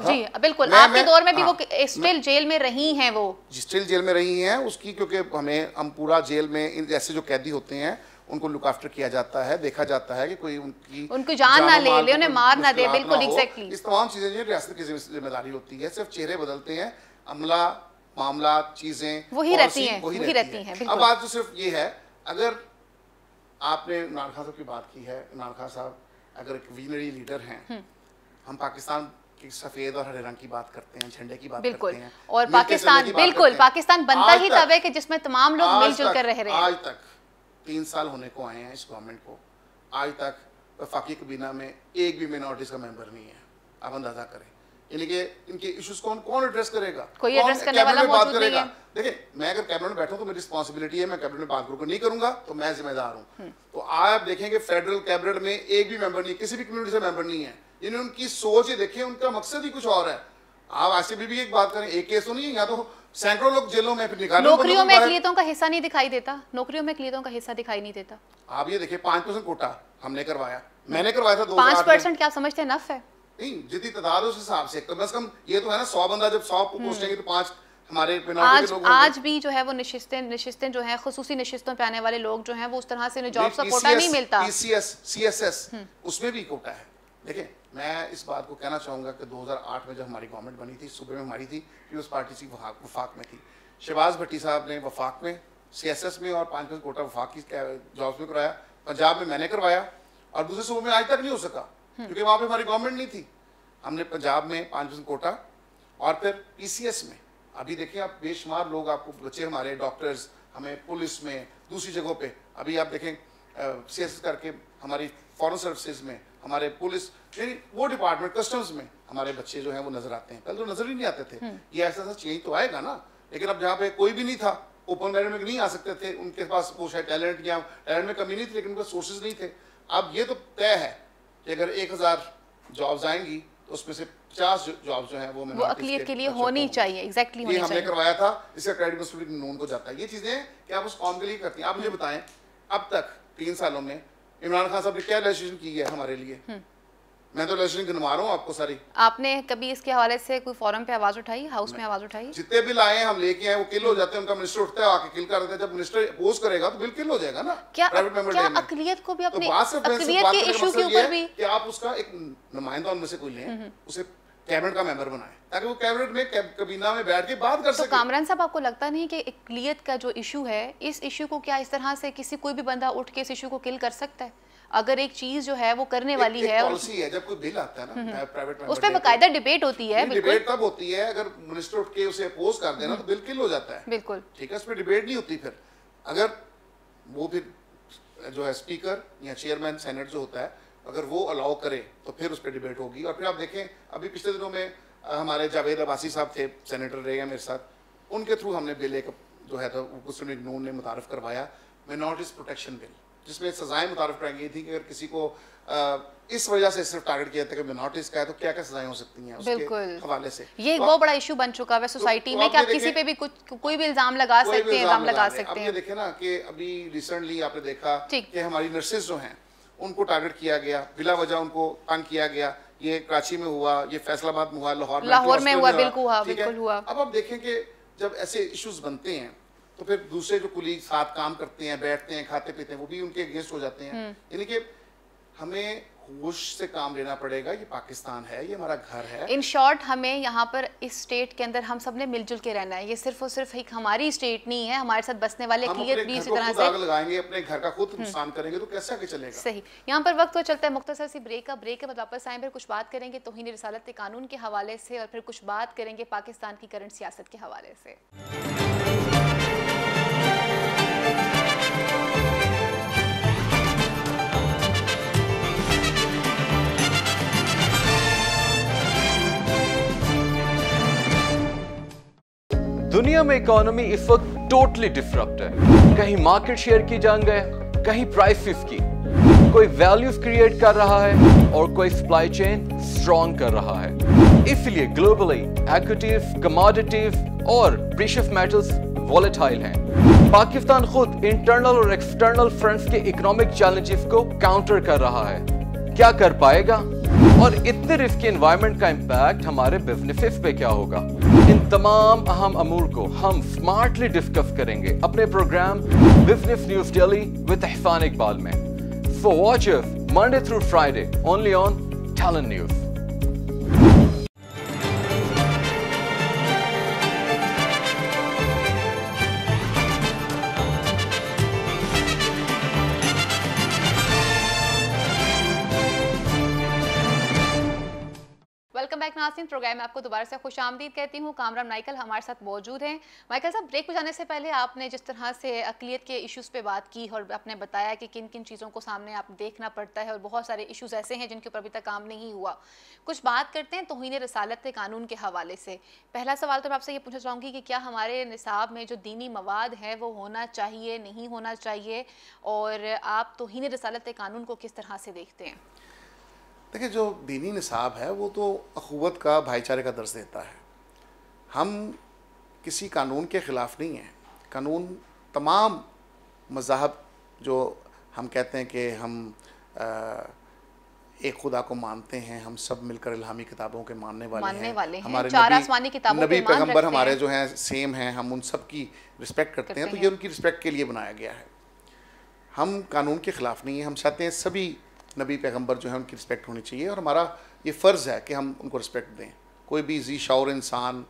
जी बिल्कुल, आपके दौर में भी वो स्टिल जेल में रही हैं, वो स्टिल जेल में रही हैं उसकी, क्योंकि हम पूरा जेल में ऐसे जो कैदी होते हैं उनको लुक आफ्टर किया जाता है, देखा जाता है कि कोई उनकी जान ना ले, उन्हें मार ना दे। बिल्कुल एग्जैक्टली, इस तमाम चीजें जो रियासत की जिम्मेदारी होती है। सिर्फ चेहरे बदलते हैं, अमला मामला चीजें वही रहती हैं। अब बात तो सिर्फ ये है, अगर आपने इमरान खान साहब की बात की है, इमरान खान साहब अगर एक विजनरी लीडर हैं, हम पाकिस्तान की सफेद और हरे रंग की बात करते हैं, झंडे की बात करते हैं, और पाकिस्तान बिल्कुल पाकिस्तान बनता ही तब है कि जिसमें तमाम लोग मिलजुल कर रह रहे हैं। आज तक 3 साल होने को आए हैं इस गवर्नमेंट को, आज तक वफाकी काबीना में एक भी मिनॉरिटीज का मेंबर नहीं है। आप अंदाजा करें, यानी कि इनके इश्यूज कौन एड्रेस करेगा? कोई एड्रेस करने वाला मौजूद नहीं है। देखिए, मैं अगर कैबिनेट में बैठूं तो मेरी रिस्पांसिबिलिटी है, मैं कैबिनेट में बात करूंगा, नहीं करूंगा तो मैं जिम्मेदार हूं। तो आप देखेंगे फेडरल कैबिनेट में एक भी मेंबर नहीं, किसी भी कम्युनिटी से मेंबर नहीं है। यानी उनकी सोच ही देखें, उनका मकसद ही कुछ और है। आप आसिया बीबी की एक बात करें, एक केस तो नहीं है, यहाँ तो सैकड़ों लोग जेलों में, फिर निकाले। नौकरियों में अक़लियतों का हिस्सा नहीं दिखाई देता, नौकरियों में अक़लियतों का हिस्सा दिखाई नहीं देता। आप ये देखिए, 5% कोटा हमने करवाया, मैंने करवाया था 5%। क्या समझते हैं नफ है? नहीं, जितनी तादाद उस हिसाब से कम से कम ये तो है ना, 100 बंदा जब 100 पोस्ट आएंगे तो 5 हमारे आज भी जो है वो निशिस्तें जो है, खुसूसी निशिस्तों पे आने वाले लोग जो हैं, वो उस तरह से जॉब का कोटा नहीं मिलता। PCS, CSS उसमें भी कोटा है। देखिए, मैं इस बात को कहना चाहूँगा कि 2008 में जब हमारी गवर्नमेंट बनी थी, सूबे में हमारी थी, पीपल्स पार्टी की वफाक में थी। शहबाज भट्टी साहब ने वफाक में CSS में और 5% कोटा वफाक की जॉब्स में कराया, पंजाब में मैंने करवाया, और दूसरे सूबों में आज तक नहीं हो सका क्योंकि वहाँ पे हमारी गवर्नमेंट नहीं थी। हमने पंजाब में 5% कोटा, और फिर PCS में अभी देखिए आप, बेशुमार लोग आपको बच्चे हमारे डॉक्टर्स, हमें पुलिस में, दूसरी जगहों पे, अभी आप देखें CSS करके हमारी फॉरेन सर्विसेज में, हमारे पुलिस, यानी वो डिपार्टमेंट, कस्टम्स में हमारे बच्चे जो हैं वो नजर आते हैं। पहले तो नजर ही नहीं आते थे। ये ऐसा चेंज तो आएगा ना। लेकिन अब जहाँ पे कोई भी नहीं था, ओपन मेरिट में नहीं आ सकते थे, उनके पास वो शायद टैलेंट या टैलेंट में कमी नहीं थी, लेकिन उनके सोर्सेज नहीं थे। अब ये तो तय है कि अगर 1000 जॉब्स आएंगी तो उसमें से 50 जॉब्स जो हैं वो अक़लियत के लिए होनी चाहिए। एग्जैक्टली ये हमने करवाया था, इसका क्रेडिट मसूलियत नून को जाता है। ये चीजें कि आप उस कौम के लिए करती हैं। आप मुझे बताएं, अब तक 3 सालों में इमरान खान साहब ने क्या लेजिस्लेशन की है हमारे लिए? मैं तो लेजिस्लेशन गिनवा रहा हूँ आपको सारी। आपने कभी इसके हवाले से कोई फोरम पे आवाज उठाई, हाउस में आवाज उठाई? जितने बिल आए हम लेके आए, वो किल हो जाते हैं, उनका मिनिस्टर उठता है आके किल कर देता है। जब मिनिस्टर अपोज करेगा तो बिल किल हो जाएगा ना। क्या अक़लियत को भी अपने अक़लियत के इशू के ऊपर भी कि आप उसका एक नुमाइंदा उनमें से कोई लें, उसे कैबिनेट का मेंबर बनाए, ताकि वो कैबिनेट में कबीना में बैठ के बात कर तो सके। कामरान साहब, आपको लगता नहीं कि इकलियत का जो इशू है, इस इशू को क्या इस तरह से किसी कोई भी बंदा उठ के इस इशू को किल कर सकता है? अगर एक चीज जो है वो करने वाली है, पॉलिसी है, जब कोई बिल आता है ना प्राइवेट उस पर बाकायदा डिबेट होती है। डिबेट तब होती है अगर मिनिस्टर उठ के उसे अपोज कर देना तो बिल किल हो जाता है। बिल्कुल ठीक है, उस पर डिबेट नहीं होती। फिर अगर वो फिर जो है स्पीकर या चेयरमैन सेनेट जो होता है, अगर वो अलाउ करे तो फिर उस पर डिबेट होगी। और फिर आप देखें, अभी पिछले दिनों में हमारे जावेद अब्बासी साहब थे, सेनेटर रहे हैं मेरे साथ, उनके थ्रू हमने बिल एक जो है तो मुस्लिम नून ने मुतारफ करवाया, माइनॉरिटीज प्रोटेक्शन बिल, जिसमें सजाएं मुतारफ कराई गई थी कि अगर किसी को इस वजह से सिर्फ टारगेट किया था कि माइनॉरिटीज का है तो क्या क्या सजाएं हो सकती हैं उसके हवाले से। ये एक बहुत बड़ा इशू बन चुका है सोसाइटी में कि आप किसी पे भी कोई भी इल्जाम लगा सकते हैं, इल्जाम लगा सकते हैं। ये देखें ना कि अभी रिसेंटली आपने देखा कि हमारी नर्सेज जो हैं उनको टारगेट किया गया, बिला वजह उनको तंग किया गया। ये कराची में हुआ, ये फैसलाबाद में हुआ, लाहौर में हुआ, बिल्कुल हुआ। अब आप देखें कि जब ऐसे इश्यूज बनते हैं तो फिर दूसरे जो कुलीग साथ काम करते हैं, बैठते हैं, खाते पीते हैं, वो भी उनके अगेंस्ट हो जाते हैं। यानी कि हमें होश से काम लेना पड़ेगा। ये पाकिस्तान है, ये हमारा घर है। इन शॉर्ट, हमें यहाँ पर इस स्टेट के अंदर हम सब ने मिलजुल के रहना है। ये सिर्फ और सिर्फ एक हमारी स्टेट नहीं है, हमारे साथ बसने वाले क्लियर भी इसी तरह से आग लगाएंगे, अपने घर का खुद नुकसान करेंगे तो कैसे आगे चलेगा। सही। यहाँ पर वक्त तो चलता है मुख्तसर सी ब्रेक का। ब्रेक के बाद वापस आए, फिर कुछ बात करेंगे तौहीन रिसालत कानून के हवाले से, और फिर कुछ बात करेंगे पाकिस्तान की करंट सियासत के हवाले से। दुनिया में इकोनॉमी इस वक्त टोटली डिसरप्ट है। कहीं मार्केट शेयर की जंग है, कहीं प्राइसेस की। कोई वैल्यूज क्रिएट कर रहा है और कोई सप्लाई चेन स्ट्रॉन्ग कर रहा है। इसलिए ग्लोबली इक्विटीज, कमोडिटीज और प्रेशियस मेटल्स वॉलेटाइल हैं। पाकिस्तान खुद इंटरनल और एक्सटर्नल फ्रंट्स के इकोनॉमिक चैलेंजेस को काउंटर कर रहा है। क्या कर पाएगा और इतने रिस्की एनवायरनमेंट का इंपैक्ट हमारे बिजनेसेस पे क्या होगा? इन तमाम अहम अमूर को हम स्मार्टली डिस्कस करेंगे अपने program business news daily with Ehsan Iqbal में। So watch us Monday through Friday only on talent news. Welcome back नाज़रीन, प्रोग्राम में आपको दोबारा से खुशामदीद कहती हूँ। कामरान माइकल हमारे साथ मौजूद हैं। माइकल साहब, ब्रेक पे जाने से पहले आपने जिस तरह से अक़लियत के इश्यूज़ पे बात की और आपने बताया कि किन किन चीज़ों को सामने आप देखना पड़ता है और बहुत सारे इश्यूज़ ऐसे हैं जिनके ऊपर अभी तक काम नहीं हुआ। कुछ बात करते हैं तौहीन रिसालत कानून के हवाले से। पहला सवाल तो मैं आपसे ये पूछना चाहूँगी कि क्या हमारे निसाब में जो दीनी मवाद है वो होना चाहिए, नहीं होना चाहिए, और आप तौहीन रिसालत कानून को किस तरह से देखते हैं? देखिए, जो दीनी निसाब है वो तो अखुवत का, भाईचारे का दर्ज देता है। हम किसी कानून के ख़िलाफ़ नहीं हैं। कानून तमाम मज़ाहब जो हम कहते हैं कि हम एक खुदा को मानते हैं, हम सब मिलकर इल्हामी किताबों के मानने वाले हैं। हमारे चार आसमानी किताबों नबी पैगम्बर हमारे जो हैं सेम हैं, हम उन सब की रिस्पेक्ट करते हैं। तो ये उनकी रिस्पेक्ट के लिए बनाया गया है। हम कानून के ख़िलाफ़ नहीं हैं। हम चाहते हैं सभी नबी पैगम्बर जो है उनकी रिस्पेक्ट होनी चाहिए और हमारा ये फ़र्ज़ है कि हम उनको रिस्पेक्ट दें। कोई भी जी शौर इंसान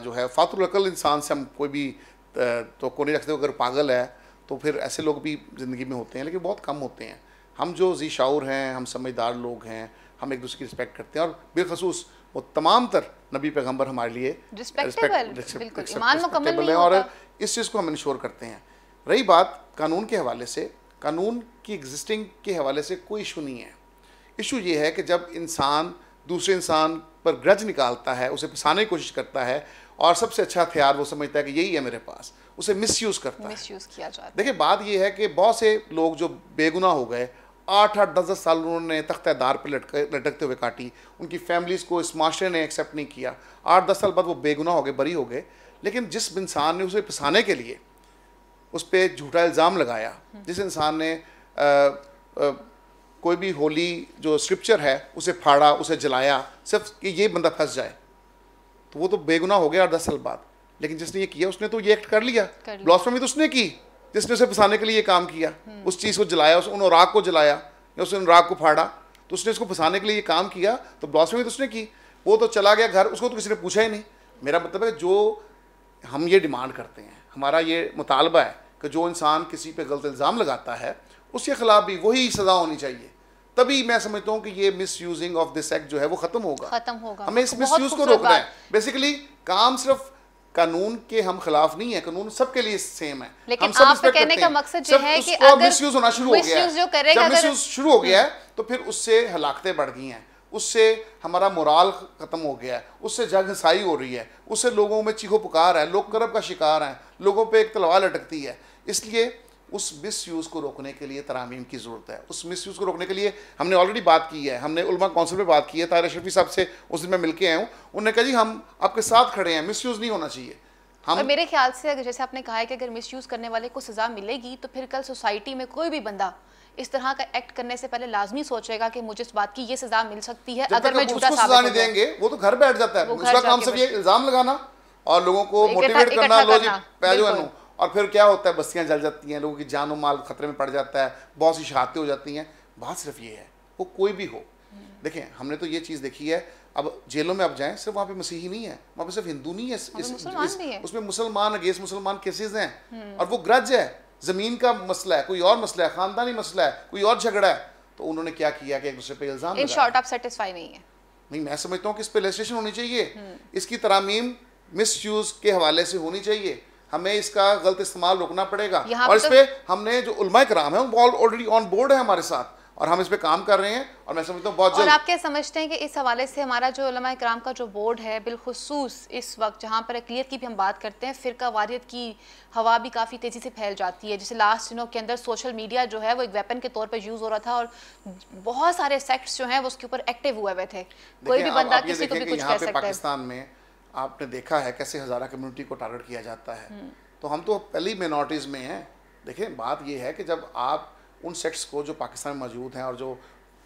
जो है, फातुल अक़ल इंसान से हम कोई भी तो को नहीं रखते। अगर पागल है तो फिर ऐसे लोग भी ज़िंदगी में होते हैं, लेकिन बहुत कम होते हैं। हम जो जी शौर हैं, हम समझदार लोग हैं, हम एक दूसरे की रिस्पेक्ट करते हैं। और बिलखसूस वो तमाम तर नबी पैगम्बर हमारे लिए रिस्पेक्टेबल है और इस चीज़ को हम इंश्योर करते हैं। रही बात कानून के हवाले से, कानून की एग्जिस्टिंग के हवाले से कोई इशू नहीं है। इशू ये है कि जब इंसान दूसरे इंसान पर ग्रज निकालता है, उसे फंसाने की कोशिश करता है और सबसे अच्छा हथियार वो समझता है कि यही है मेरे पास, उसे मिसयूज़ करता है। मिसयूज़ किया जाता है। देखिए, बात ये है कि बहुत से लोग जो बेगुनाह हो गए, 8-8, 10-10 साल उन्होंने तख्तेदार पर लटकते हुए काटी, उनकी फैमिलीज़ को इस माशरे ने एक्सेप्ट नहीं किया। 8-10 साल बाद वो बेगुनाह हो गए, बरी हो गए। लेकिन जिस इंसान ने उसे फंसाने के लिए उस पर झूठा इल्ज़ाम लगाया, जिस इंसान ने कोई भी होली जो स्क्रिप्चर है उसे फाड़ा, उसे जलाया सिर्फ कि ये बंदा फंस जाए, तो वो तो बेगुनाह हो गया 8-10 साल बाद। लेकिन जिसने ये किया उसने तो ये एक्ट कर लिया। ब्लास्फेमी तो उसने की जिसने उसे फंसाने के लिए ये काम किया, उस चीज़ को जलाया, उन औराक को जलाया या उस औराक को फाड़ा, तो उसने उसको फंसाने के लिए ये काम किया, तो ब्लास्फेमी तो उसने की। वो तो चला गया घर, उसको तो किसी ने पूछा ही नहीं। मेरा मतलब है जो हम ये डिमांड करते हैं, हमारा ये मुतालबा है कि जो इंसान किसी पे गलत इल्ज़ाम लगाता है उसके खिलाफ भी वही सज़ा होनी चाहिए। तभी मैं समझता हूँ कि ये miss using of this act जो है वो ख़त्म होगा। हमें इस मिस यूज़ को रोकना है। बेसिकली काम सिर्फ कानून के हम खिलाफ नहीं है, कानून सबके लिए सेम है। लेकिन हम सब आपका कहने का मकसद ये है कि अगर मिसयूज होना शुरू हो गया है, जब मिसयूज शुरू हो गया है तो फिर उससे हलाकतें बढ़ गई हैं, उससे हमारा मोराल ख़त्म हो गया है, उससे जगहसाई हो रही है, उससे लोगों में चीखो पुकार है, लोग करब का शिकार हैं, लोगों पे एक तलवार लटकती है। इसलिए उस मिसयूज़ को रोकने के लिए तरामीम की ज़रूरत है। उस मिसयूज़ को रोकने के लिए हमने ऑलरेडी बात की है, हमने उलमा काउंसिल में बात की है। ताहिर शफी साहब से उस दिन मैं मिल के आया हूँ, उन्होंने कहा जी हम आपके साथ खड़े हैं, मिसयूज़ नहीं होना चाहिए। और मेरे ख्याल से अगर जैसे आपने कहा है कि अगर मिसयूज़ करने वाले को सज़ा मिलेगी तो फिर कल सोसाइटी में कोई भी बंदा इस तरह का एक्ट करने से पहले लाजमी सोचेगा कि मुझे इस बात की ये सज़ा मिल सकती है अगर मैं झूठा सज़ा नहीं देंगे। वो तो घर बैठ जाता है, उसका काम सिर्फ ये इल्ज़ाम लगाना और लोगों को मोटिवेट करना, लो जी पैजो, और फिर क्या होता है, बस्तियाँ जल जाती हैं, लोगों की जान और माल खतरे में पड़ जाता है, बहुत सी शहादतें हो जाती हैं। बात सिर्फ ये है, वो कोई भी हो। देखें हमने तो ये चीज़ देखी है, अब जेलों में अब जाएं, सिर्फ वहाँ पे मसीही नहीं है, वहाँ पे सिर्फ हिंदू नहीं है, उसमें मुसलमान अगेंस्ट मुसलमान केसेस हैं, और वो ग्रज है, ज़मीन का मसला है, कोई और मसला है, ख़ानदानी मसला है, कोई और झगड़ा है। तो उन्होंने क्या किया कि एक दूसरे पे इल्ज़ाम, इन शॉर्ट आप सेटिस्फाई नहीं है। नहीं, मैं समझता हूँ कि इस पर लेजिस्लेशन होनी चाहिए, इसकी तरामीम मिस यूज़ के हवाले से होनी चाहिए, हमें इसका गलत इस्तेमाल रोकना पड़ेगा। और इस पर हमने जो उलमा कराम है वो ऑलरेडी ऑन बोर्ड है हमारे साथ, और हम इस पे काम कर रहे हैं, और मैं समझता हूँ बहुत जल्द। और आप क्या समझते हैं कि इस हवाले से हमारा जो उलमा कराम का जो बोर्ड है, बिलखुसूस इस वक्त जहाँ पर अक़लियत की भी हम बात करते हैं, फ़िरका वारियत की हवा भी काफ़ी तेज़ी से फैल जाती है। जैसे लास्ट दिनों के अंदर सोशल मीडिया जो है वो एक वेपन के तौर पर यूज़ हो रहा था, और बहुत सारे सेक्ट्स जो हैं वो उसके ऊपर एक्टिव हुए थे। कोई भी बंदा किसी को भी कुछ कह सकता है। पाकिस्तान में आपने देखा है कैसे हज़ारा कम्युनिटी को टारगेट किया जाता है, तो हम तो पहली मिनॉरिटीज़ में हैं। देखें बात ये है कि जब आप उन सेक्ट्स को जो पाकिस्तान में मौजूद हैं और जो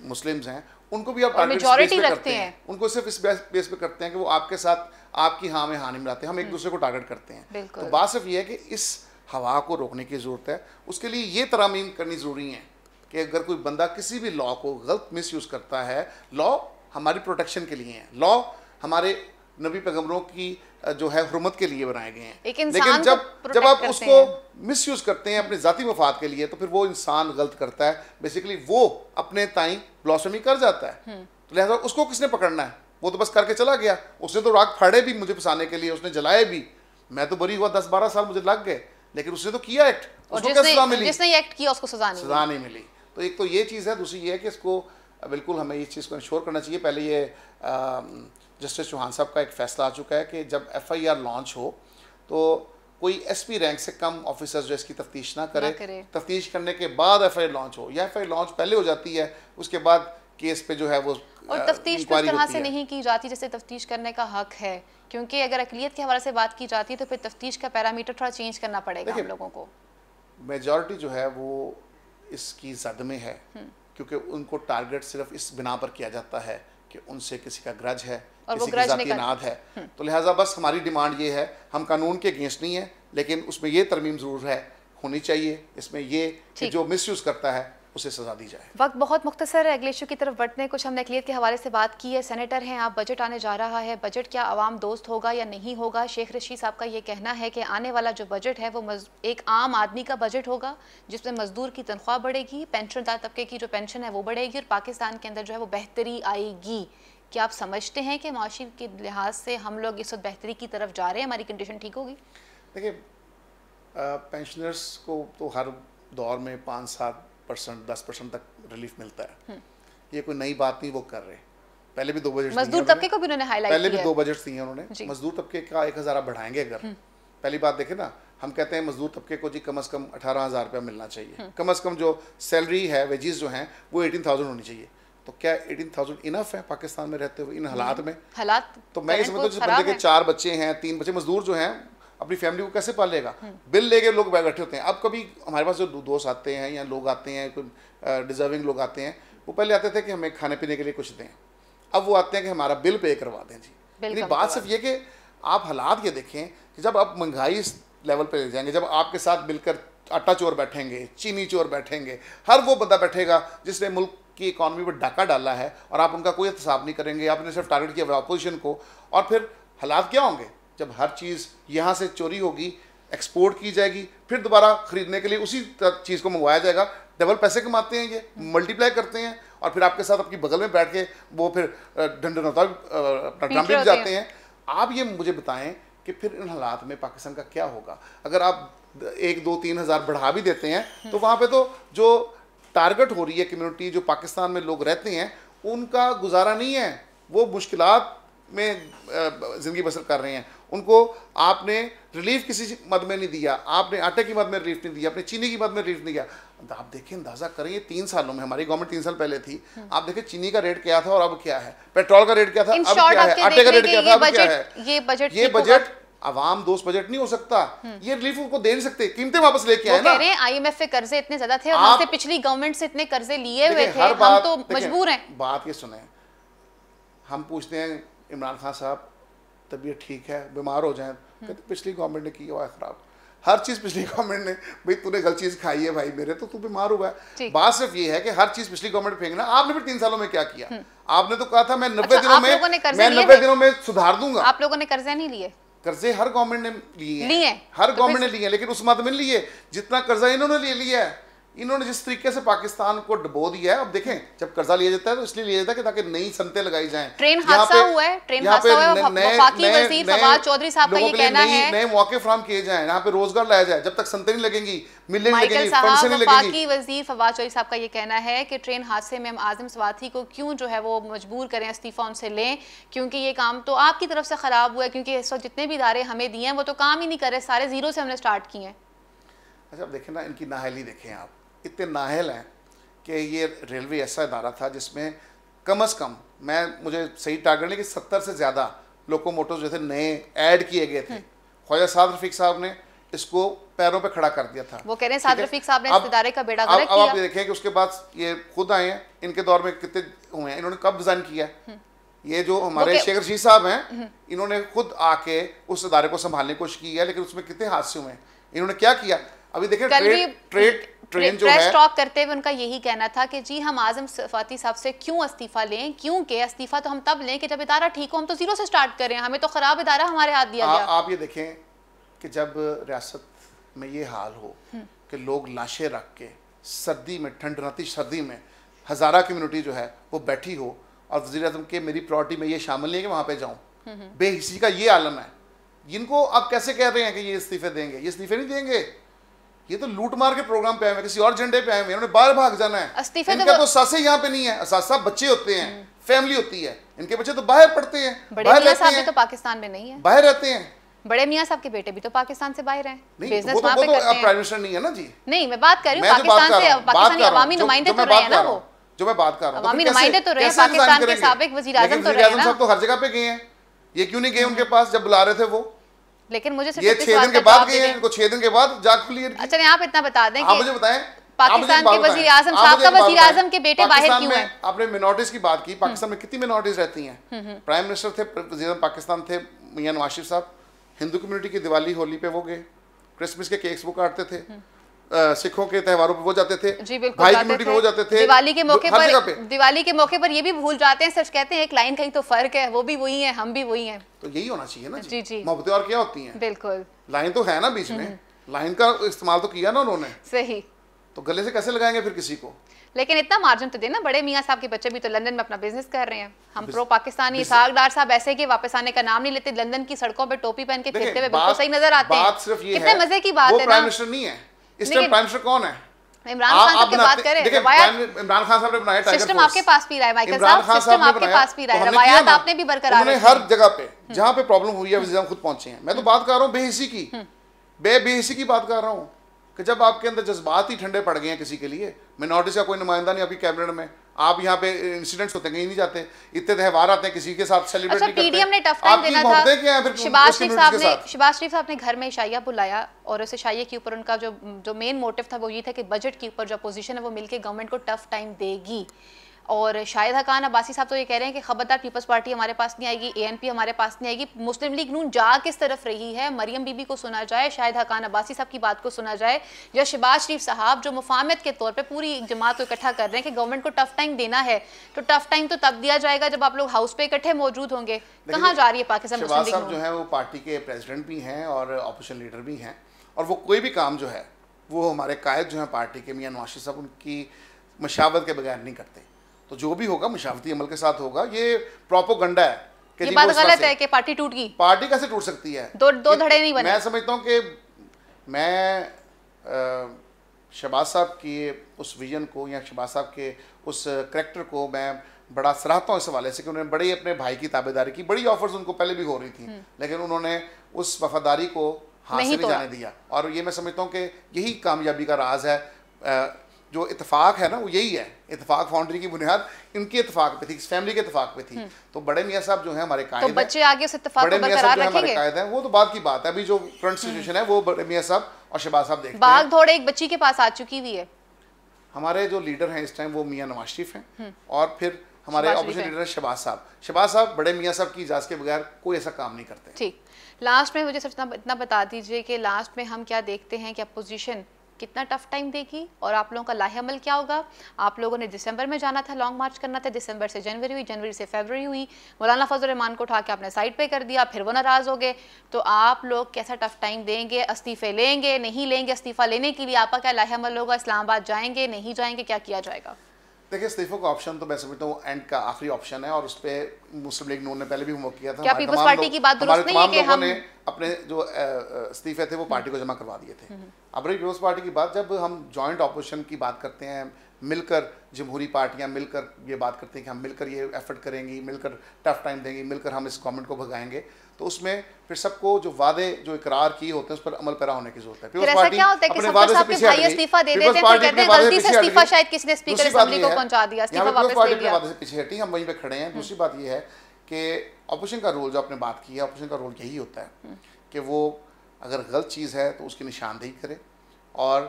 मुस्लिम्स हैं उनको भी आप टारगेट करते हैं, उनको सिर्फ इस बेस पे करते हैं कि वो आपके साथ आपकी हाँ में हाँ नहीं मिलाते, हम एक दूसरे को टारगेट करते हैं। तो बात सिर्फ ये है कि इस हवा को रोकने की ज़रूरत है। उसके लिए ये तरामीम करनी ज़रूरी है कि अगर कोई बंदा किसी भी लॉ को गलत मिसयूज़ करता है, लॉ हमारी प्रोटेक्शन के लिए है, लॉ हमारे नबी पैगम्बरों की जो है हुर्मत के लिए बनाए गए हैं, लेकिन जब आप उसको मिसयूज़ करते हैं अपने ज़ाती मफाद के लिए तो फिर वो इंसान गलत करता है, बेसिकली वो अपने ताई ब्लॉसमी कर जाता है। तो लिहाजा उसको किसने पकड़ना है, वो तो बस करके चला गया, उसने तो राग फाड़े भी मुझे फंसाने के लिए, उसने जलाए भी, मैं तो बरी हुआ 10-12 साल मुझे लग गए, लेकिन उसने तो किया एक्ट, उसको क्या सज़ा मिली? जिसने एक्ट किया उसको सज़ा नहीं मिली। तो एक तो ये चीज़ है, दूसरी ये है कि इसको बिल्कुल हमें इस चीज़ को इंश्योर करना चाहिए। पहले ये जस्टिस चौहान साहब का एक फ़ैसला आ चुका है कि जब FIR लॉन्च हो तो कोई SP रैंक से कम ऑफिसर्स जो इसकी तफ्तीश ना करे, तफ्तीश करने के बाद FIR लॉन्च हो, या FIR लॉन्च पहले हो जाती है उसके बाद केस पे जो है वो और तफ्तीश उस तरह से नहीं की जाती जैसे तफ्तीश करने का हक है, क्योंकि अगर अक़लियत के हवाले से बात की जाती है तो फिर तफ्तीश का पैरामीटर थोड़ा चेंज करना पड़ेगा हम लोगों को। मेजॉरिटी जो है वो इसकी जद में है, क्योंकि उनको टारगेट सिर्फ इस बिना पर किया जाता है कि उनसे किसी का ग्रज है, किसी की ज़ाती नाद है। तो लिहाजा बस हमारी डिमांड ये है, हम कानून के अगेंस्ट नहीं है, लेकिन उसमें ये तरमीम ज़रूर है होनी चाहिए, इसमें ये कि जो मिसयूज़ करता है उसे सज़ा दी जाए। वक्त बहुत मुख्तसर है, अगले इशू की तरफ बढ़ते हैं। कुछ हमने अक़लियत के हवाले से बात की है। सेनेटर हैं आप, बजट आने जा रहा है, बजट क्या आवाम दोस्त होगा या नहीं होगा? शेख रशीद साहब का ये कहना है कि आने वाला जो बजट है वो एक आम आदमी का बजट होगा, जिसमें मजदूर की तनख्वाह बढ़ेगी, पेंशनदार तबके की जो पेंशन है वो बढ़ेगी, और पाकिस्तान के अंदर जो है वो बेहतरी आएगी। क्या आप समझते हैं कि माशी के लिहाज से हम लोग इस वक्त बेहतरी की तरफ जा रहे हैं, हमारी कंडीशन ठीक होगी? देखिए पेंशनर्स को तो हर दौर में 5-7%, 10% तक रिलीफ मिलता है, ये कोई नई बात नहीं वो कर रहे। पहले भी 2 बजट मजदूर तबके को भी उन्होंने हाईलाइट किया, पहले भी 2 बजट दिए उन्होंने। मजदूर तबके का 1000 बढ़ाएंगे अगर, पहली बात देखें ना, हम कहते हैं मजदूर तबके को जी कम से कम 18,000 रुपया मिलना चाहिए, कम से कम जो सैलरी है, वेजेस जो हैं वो 18,000 होनी चाहिए। तो क्या 18,000 इनफ है पाकिस्तान में रहते हुए इन हालात में? तो मैं समझता हूँ जिस बंदे के 4 बच्चे हैं, 3 बच्चे, मजदूर जो हैं अपनी फैमिली को कैसे पालेगा? बिल लेके लोग बैठे होते हैं। अब कभी हमारे पास जो दोस्त आते हैं या लोग आते हैं, कोई डिजर्विंग लोग आते हैं, वो पहले आते थे कि हमें खाने पीने के लिए कुछ दें, अब वो आते हैं कि हमारा बिल पे करवा दें जी। बात सिर्फ ये कि आप हालात ये देखें कि जब आप महंगाई इस लेवल पे ले जाएंगे, जब आपके साथ मिलकर आटा चोर बैठेंगे, चीनी चोर बैठेंगे, हर वो बंदा बैठेगा जिसने मुल्क की इकॉनमी पर डाका डाला है और आप उनका कोई एहतसाब नहीं करेंगे, आपने सिर्फ टारगेट किया अपोजिशन को, और फिर हालात क्या होंगे जब हर चीज़ यहाँ से चोरी होगी, एक्सपोर्ट की जाएगी, फिर दोबारा खरीदने के लिए उसी चीज़ को मंगवाया जाएगा। डबल पैसे कमाते हैं ये, मल्टीप्लाई करते हैं, और फिर आपके साथ आपकी बगल में बैठ के वो फिर ढंढनौता अपना ड्राम भी बजाते हैं। आप ये मुझे बताएं कि फिर इन हालात में पाकिस्तान का क्या होगा? अगर आप 1, 2, 3 हज़ार बढ़ा भी देते हैं तो वहाँ पे तो जो टारगेट हो रही है कम्युनिटी, जो पाकिस्तान में लोग रहते हैं, उनका गुजारा नहीं है, वो मुश्किलात में ज़िंदगी बसर कर रहे हैं। उनको आपने रिलीफ किसी मद में नहीं दिया, आपने आटे की मद में रिलीफ नहीं दिया, आपने चीनी की मद में रिलीफ नहीं दिया। आप देखें, अंदाज़ा करें, ये 3 सालों में, हमारी गवर्नमेंट 3 साल पहले थी, आप देखें चीनी का रेट क्या था और अब क्या है, पेट्रोल का रेट क्या था, अब क्या है, आटे का रेट क्या था, अब क्या है। ये बजट आवाम दोस्त बजट नहीं हो सकता, ये रिलीफ उनको दे नहीं सकते, कीमतें वापस लेके आए ना। IMF के कर्जे इतने ज्यादा थे और हमसे पिछली गवर्नमेंट से इतने कर्जे लिए हुए थे, हम तो मजबूर हैं। बात ये सुने, हम पूछते हैं इमरान खान साहब तबीयत ठीक है, बीमार हो जाए, कहते पिछली गवर्नमेंट ने की हुआ है खराब, हर चीज़ पिछली गवर्नमेंट ने, भाई तूने गलत चीज़ खाई है भाई मेरे, तो तू बीमार हुआ है। बात सिर्फ ये है कि हर चीज़ पिछली गवर्नमेंट फेंकना। आपने फिर 3 सालों में क्या किया? आपने तो कहा था मैं 90 दिनों में सुधार दूंगा। आप लोगों ने कर्जे नहीं लिए? कर्जे हर गवर्नमेंट ने लिए हैं, हर गवर्नमेंट ने लिए, लेकिन उस मद में लिए जितना कर्जा इन्होंने ले लिया है। इन्होंने जिस तरीके से पाकिस्तान को डुबो दिया है, अब देखें जब कर्जा लिया जाता है तो इसलिए लिया जाता है कि ताकि नई सनतें लगाई जाएं। ट्रेन हादसा हुआ है, ट्रेन हादसा हुआ है, वफाकी वज़ीर फवाद चौधरी साहब का ये कहना है नए मौके फराहम किए जाएं, यहाँ पे रोजगार लाया जाए, जब तक सनतें नहीं लगेंगी, मिलें नहीं लगेंगी, फंड्स नहीं लगेंगी। वफाकी वज़ीर फवाद चौधरी साहब का ये कहना है कि ट्रेन हादसे में हम आज़म स्वाति को क्यों जो है वो मजबूर करें, इस्तीफा उनसे लें, क्योंकि ये काम तो आपकी तरफ से ख़राब हुआ है, क्योंकि इस वक्त जितने भी इदारे हमें दिए हैं वो तो काम ही नहीं कर रहे, सारे जीरो से हमने स्टार्ट किए हैं। अच्छा, अब देखें ना, इनकी नाहली देखें आप, इतने नाहल हैं कि ये रेलवे ऐसा इदारा था जिसमें कम से कम, मुझे सही टारगेट नहीं कि 70 से ज़्यादा लोकोमोटिव जो थे नए ऐड किए गए थे। ख्वाजा साद रफीक साहब ने इसको पैरों पे खड़ा कर दिया था। वो कह रहे हैं साद रफीक साहब ने इस इदारे का बेड़ा गर्क किया। अब आप ये देखें कि उसके बाद ये खुद आए हैं, इनके दौर में कितने हुए हैं, इन्होंने कब डिज़ाइन किया है? ये जो हमारे शेख रशीद साहब हैं, इन्होंने खुद आके उस इदारे को संभालने की कोशिश की है, लेकिन उसमें कितने हादसे हुए हैं। इन्होंने क्या किया? अभी देखें ट्रेन जो है, टॉक करते हुए उनका यही कहना था कि जी हम आज़म स्वाति साहब से क्यों इस्तीफा लें, क्योंकि इस्तीफा तो हम तब लें कि जब इदारा ठीक हो, हम तो जीरो से स्टार्ट कर रहे हैं, हमें तो खराब इदारा हमारे हाथ दिया गया। आप ये देखें कि जब रियासत में ये हाल हो कि लोग लाशें रख के सर्दी में, ठंडनाती सर्दी में हज़ारा कम्युनिटी जो है वो बैठी हो और वज़ीर आज़म के मेरी प्रायोरिटी में ये शामिल नहीं है कि वहाँ पे जाऊँ, बेहिसी का ये आलम है। इनको आप कैसे कह रहे हैं कि ये इस्तीफे देंगे? ये इस्तीफे नहीं देंगे, ये तो लूट मार के प्रोग्राम पे आए हैं, किसी और झंडे पे आए हैं, इन्होंने बाहर भाग जाना है। इनका तो सासे यहाँ पे नहीं है, सासा बच्चे होते हैं, फैमिली होती है, इनके बच्चे तो बाहर पढ़ते हैं, बाहर रहते हैं, तो पाकिस्तान में नहीं है, बाहर रहते हैं। बड़े मियां साहब के बेटे भी तो पाकिस्तान से बाहर हैं, बिजनेस वहां पे करते हैं। प्राइम मिनिस्टर नहीं है ना जी। नहीं, मैं बात कर रही हूं पाकिस्तान से, पाकिस्तानी अवामी नुमाइंदे तो रहे हैं ना, वो जो मैं बात कर रहा हूं, अवामी नुमाइंदे तो रहे, पाकिस्तान के साबिक वज़ीर आज़म तो रहे ना। सब तो हर जगह पे गए हैं, ये क्यों नहीं गए उनके पास जब बुला रहे थे वो? लेकिन मुझे ये 6 दिन के बाद गए हैं, इनको 6 दिन के बाद जाग खुली है। अच्छा, आप इतना बता दें कि मुझे बताएं, पाकिस्तान के वज़ीर आज़म साहब का वज़ीर आज़म के बेटे बाहर क्यों हैं? आपने मिनॉरिटीज की बात की, पाकिस्तान में कितनी मिनॉरिटीज रहती हैं? प्राइम मिनिस्टर थे, वज़ीर पाकिस्तान थे मियां नवाज शरीफ साहब, हिंदू कम्युनिटी की दिवाली होली पे वो गए, क्रिसमस के केक्स वो काटते थे, सिखों के त्योहारों पे वो जाते थे, भाई कम्युनिटी में वो जाते थे, दिवाली के मौके पर ये भी भूल जाते हैं, सिर्फ कहते हैं एक लाइन कहीं तो फर्क है, वो भी वही है, हम भी वही हैं। तो यही होना चाहिए ना जी जी, मोहब्बतें और क्या होती हैं? बिल्कुल, लाइन तो है ना बीच में, लाइन का इस्तेमाल तो किया ना उन्होंने, सही, तो गले से कैसे लगाएंगे फिर किसी को? लेकिन इतना मार्जिन तो देना, बड़े मियां साहब के बच्चे भी तो लंदन में अपना बिजनेस कर रहे हैं। हम प्रो पाकिस्तानी इसाक डार साहब ऐसे के वापस आने का नाम नहीं लेते, लंदन की सड़कों पे टोपी पहन के फिरते हुए बिल्कुल सही नजर आते हैं। बात सिर्फ ये है, कितने मजे की बात है ना। प्राइम मिनिस्टर नहीं है इस टाइम, प्राइम मिनिस्टर कौन है? इमरान खान साहब की बात करें, इमरान खान साहब ने बनाया टाइगर फोर्स, सिस्टम आपके पास भी रहा है माइकल साहब, सिस्टम आपके पास भी रहा है, रवायात आपने भी बरकरार रखी है। हर जगह पे जहां पे प्रॉब्लम हुई है वज़ीर आज़म खुद पहुंचे हैं। मैं तो बात कर रहा हूं बेहिसी की, बेहिसी की बात कर रहा हूं कि जब आपके अंदर जज्बात ही ठंडे पड़ गए हैं किसी के लिए, मिनॉरिटीज का कोई नुमाइंदा नहीं आपकी कैबिनेट में, आप यहाँ पे इंसिडेंट्स होते हैं, कहीं नहीं जाते, इतने त्यौहार आते हैं किसी के साथ सेलिब्रेट नहीं करते। पीडीएम ने टफ टाइम देना था, शहबाज शरीफ साहब ने घर में इशाइया बुलाया और उस इशाइये के ऊपर उनका जो मेन मोटिव था वो ये था कि बजट के ऊपर जो अपोजिशन है वो मिलकर गवर्नमेंट को टफ टाइम देगी। और शाहिद हकान अब्बासी साहब तो ये कह रहे हैं कि खबरदार पीपल्स पार्टी हमारे पास नहीं आएगी, ANP हमारे पास नहीं आएगी। मुस्लिम लीग नून जा किस तरफ रही है? मरियम बीबी को सुना जाए, शाहिद हकान अब्बासी साहब की बात को सुना जाए, या शहबाज शरीफ साहब जो मुफाहमत के तौर पे पूरी जमात को इकट्ठा कर रहे हैं कि गवर्नमेंट को टफ टाइम देना है, तो टफ टाइम तो तब दिया जाएगा जब आप लोग हाउस पे इकट्ठे मौजूद होंगे। कहाँ जा रही है पाकिस्तान मुस्लिम लीग? जो है वो पार्टी के प्रेसिडेंट भी हैं और ऑपोजिशन लीडर भी हैं, और वो कोई भी काम जो है वो हमारे कायद जो है पार्टी के मियां नवाज शरीफ साहब उनकी मशावरत के बगैर नहीं करते। तो जो भी होगा मशावरती अमल के साथ होगा। ये प्रोपोगंडा है कि ये बात गलत है कि पार्टी टूट गई। पार्टी कैसे टूट सकती है? दो धड़े नहीं बने। मैं समझता हूँ कि मैं शहबाज साहब की उस विजन को या शहबाज साहब के उस करैक्टर को मैं बड़ा सराहता हूँ इस हवाले से कि उन्होंने बड़े अपने भाई की ताबेदारी की। बड़ी ऑफर्स उनको पहले भी हो रही थी, लेकिन उन्होंने उस वफादारी को हाथ से नहीं जाने दिया। और ये मैं समझता हूँ कि यही कामयाबी का राज है। जो इत्तेफाक है ना वो यही है। इत्तेफाक फाउंड्री की बुनियाद इनकी इत्तेफाक पे थी, इस फैमिली के इत्तेफाक पे थी। तो बड़े मियाँ साहब जो है हमारे कायद तो बच्चे आगे उस इत्तेफाक को बरकरार रखेंगे। कायद है, वो तो बात की बात है। अभी जो करंट सिचुएशन है वो बड़े मियाँ साहब और शहबाज साहब देखते हैं। भाग दौड़ एक बच्ची के पास आ चुकी हुई है। हमारे जो लीडर हैं इस टाइम वो मियाँ नवाज शरीफ हैं, और फिर हमारे ऑपोजिशन लीडर शहबाज साहब। शहबाज साहब बड़े मियाँ साहब की इजाज़त के बगैर कोई ऐसा काम नहीं करते। ठीक, लास्ट में मुझे सिर्फ इतना बता दीजिए कि लास्ट में हम क्या देखते हैं कि अपोजिशन कितना टफ टाइम देगी और आप लोगों का लाहेअमल क्या होगा? आप लोगों ने दिसंबर में जाना था, लॉन्ग मार्च करना था, दिसंबर से जनवरी हुई, जनवरी से फरवरी हुई, मौलाना फजल रहमान को उठा के आपने साइड पे कर दिया, फिर वो नाराज़ हो गए। तो आप लोग कैसा टफ टाइम देंगे? इस्तीफे लेंगे, नहीं लेंगे? इस्तीफा लेने के लिए आपका क्या लाहेअमल होगा? इस्लामाबाद जाएंगे, नहीं जाएंगे, क्या किया जाएगा? देखिए, इस्तीफों का ऑप्शन तो मैं समझता हूँ एंड का आखिरी ऑप्शन है, और उस पर मुस्लिम लीग नून ने पहले भी मूव किया था। क्या पीपल्स पार्टी की बात दुरुस्त नहीं है कि हम अपने जो इस्तीफे थे वो पार्टी को जमा करवा दिए थे? अब रही पीपल्स पार्टी की बात, जब हम जॉइंट ऑपोजिशन की बात करते हैं, मिलकर जमहूरी पार्टियां मिलकर ये बात करते हैं कि हम मिलकर ये एफर्ट करेंगी, मिलकर टफ टाइम देंगी, मिलकर हम इस गवर्नमेंट को भगाएंगे, तो उसमें फिर सबको जो वादे जो इकरार किए होते हैं उस पर अमल पैरा होने की जरूरत है। फिर ऐसा क्या होता है कि सबके साथ भाई इस्तीफा दे देते हैं, फिर कहते हैं गलती से इस्तीफा शायद किसी ने स्पीकर असेंबली को पहुंचा दिया, इस्तीफा वापस ले लिया। वादे से पीछे हटी, हम वहीं पे खड़े हैं। दूसरी बात ये है कि ऑपोजिशन का रोल जो आपने बात की है, ऑपोजिशन का रोल यही होता है कि वो अगर गलत चीज़ है तो उसकी निशानदेही करे, और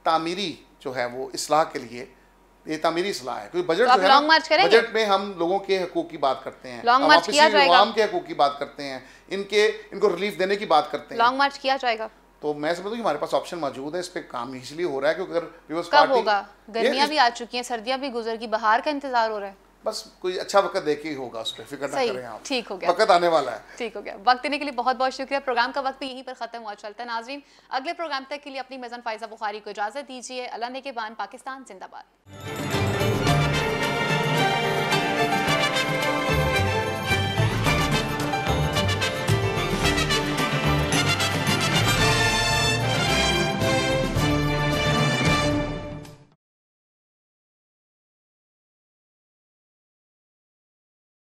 तामीरी जो है वो इस्लाह के लिए, ये तामीरी इस्लाह है। क्योंकि बजट जो है ना, बजट में हम लोगों के हकूक़ की बात करते हैं, लॉन्ग मार्च किया जाएगा, आवाम के हकूक़ की बात करते हैं, इनको रिलीफ देने की बात करते हैं, लॉन्ग मार्च किया जाएगा। तो मैं समझता हूँ कि हमारे पास ऑप्शन मौजूद है। इस पे काम इसलिए हो रहा है क्योंकि अगर पीपल्स पार्टी कब होगा? गर्मियाँ भी आ चुकी हैं, सर्दियाँ भी गुजर गई, बहार का इंतजार हो रहा है। बस कोई अच्छा वक्त देके ही होगा, उस पर फिक्र ना करें आप। ठीक हो गया, वक्त आने वाला है। ठीक हो गया। वक्त देने के लिए बहुत बहुत शुक्रिया। प्रोग्राम का वक्त यहीं पर खत्म हुआ। चलता है नाज़रीन, अगले प्रोग्राम तक के लिए अपनी मेज़न फ़ाइज़ा बुखारी को इजाज़त दीजिए। अल्लाह ने के बान, पाकिस्तान जिंदाबाद।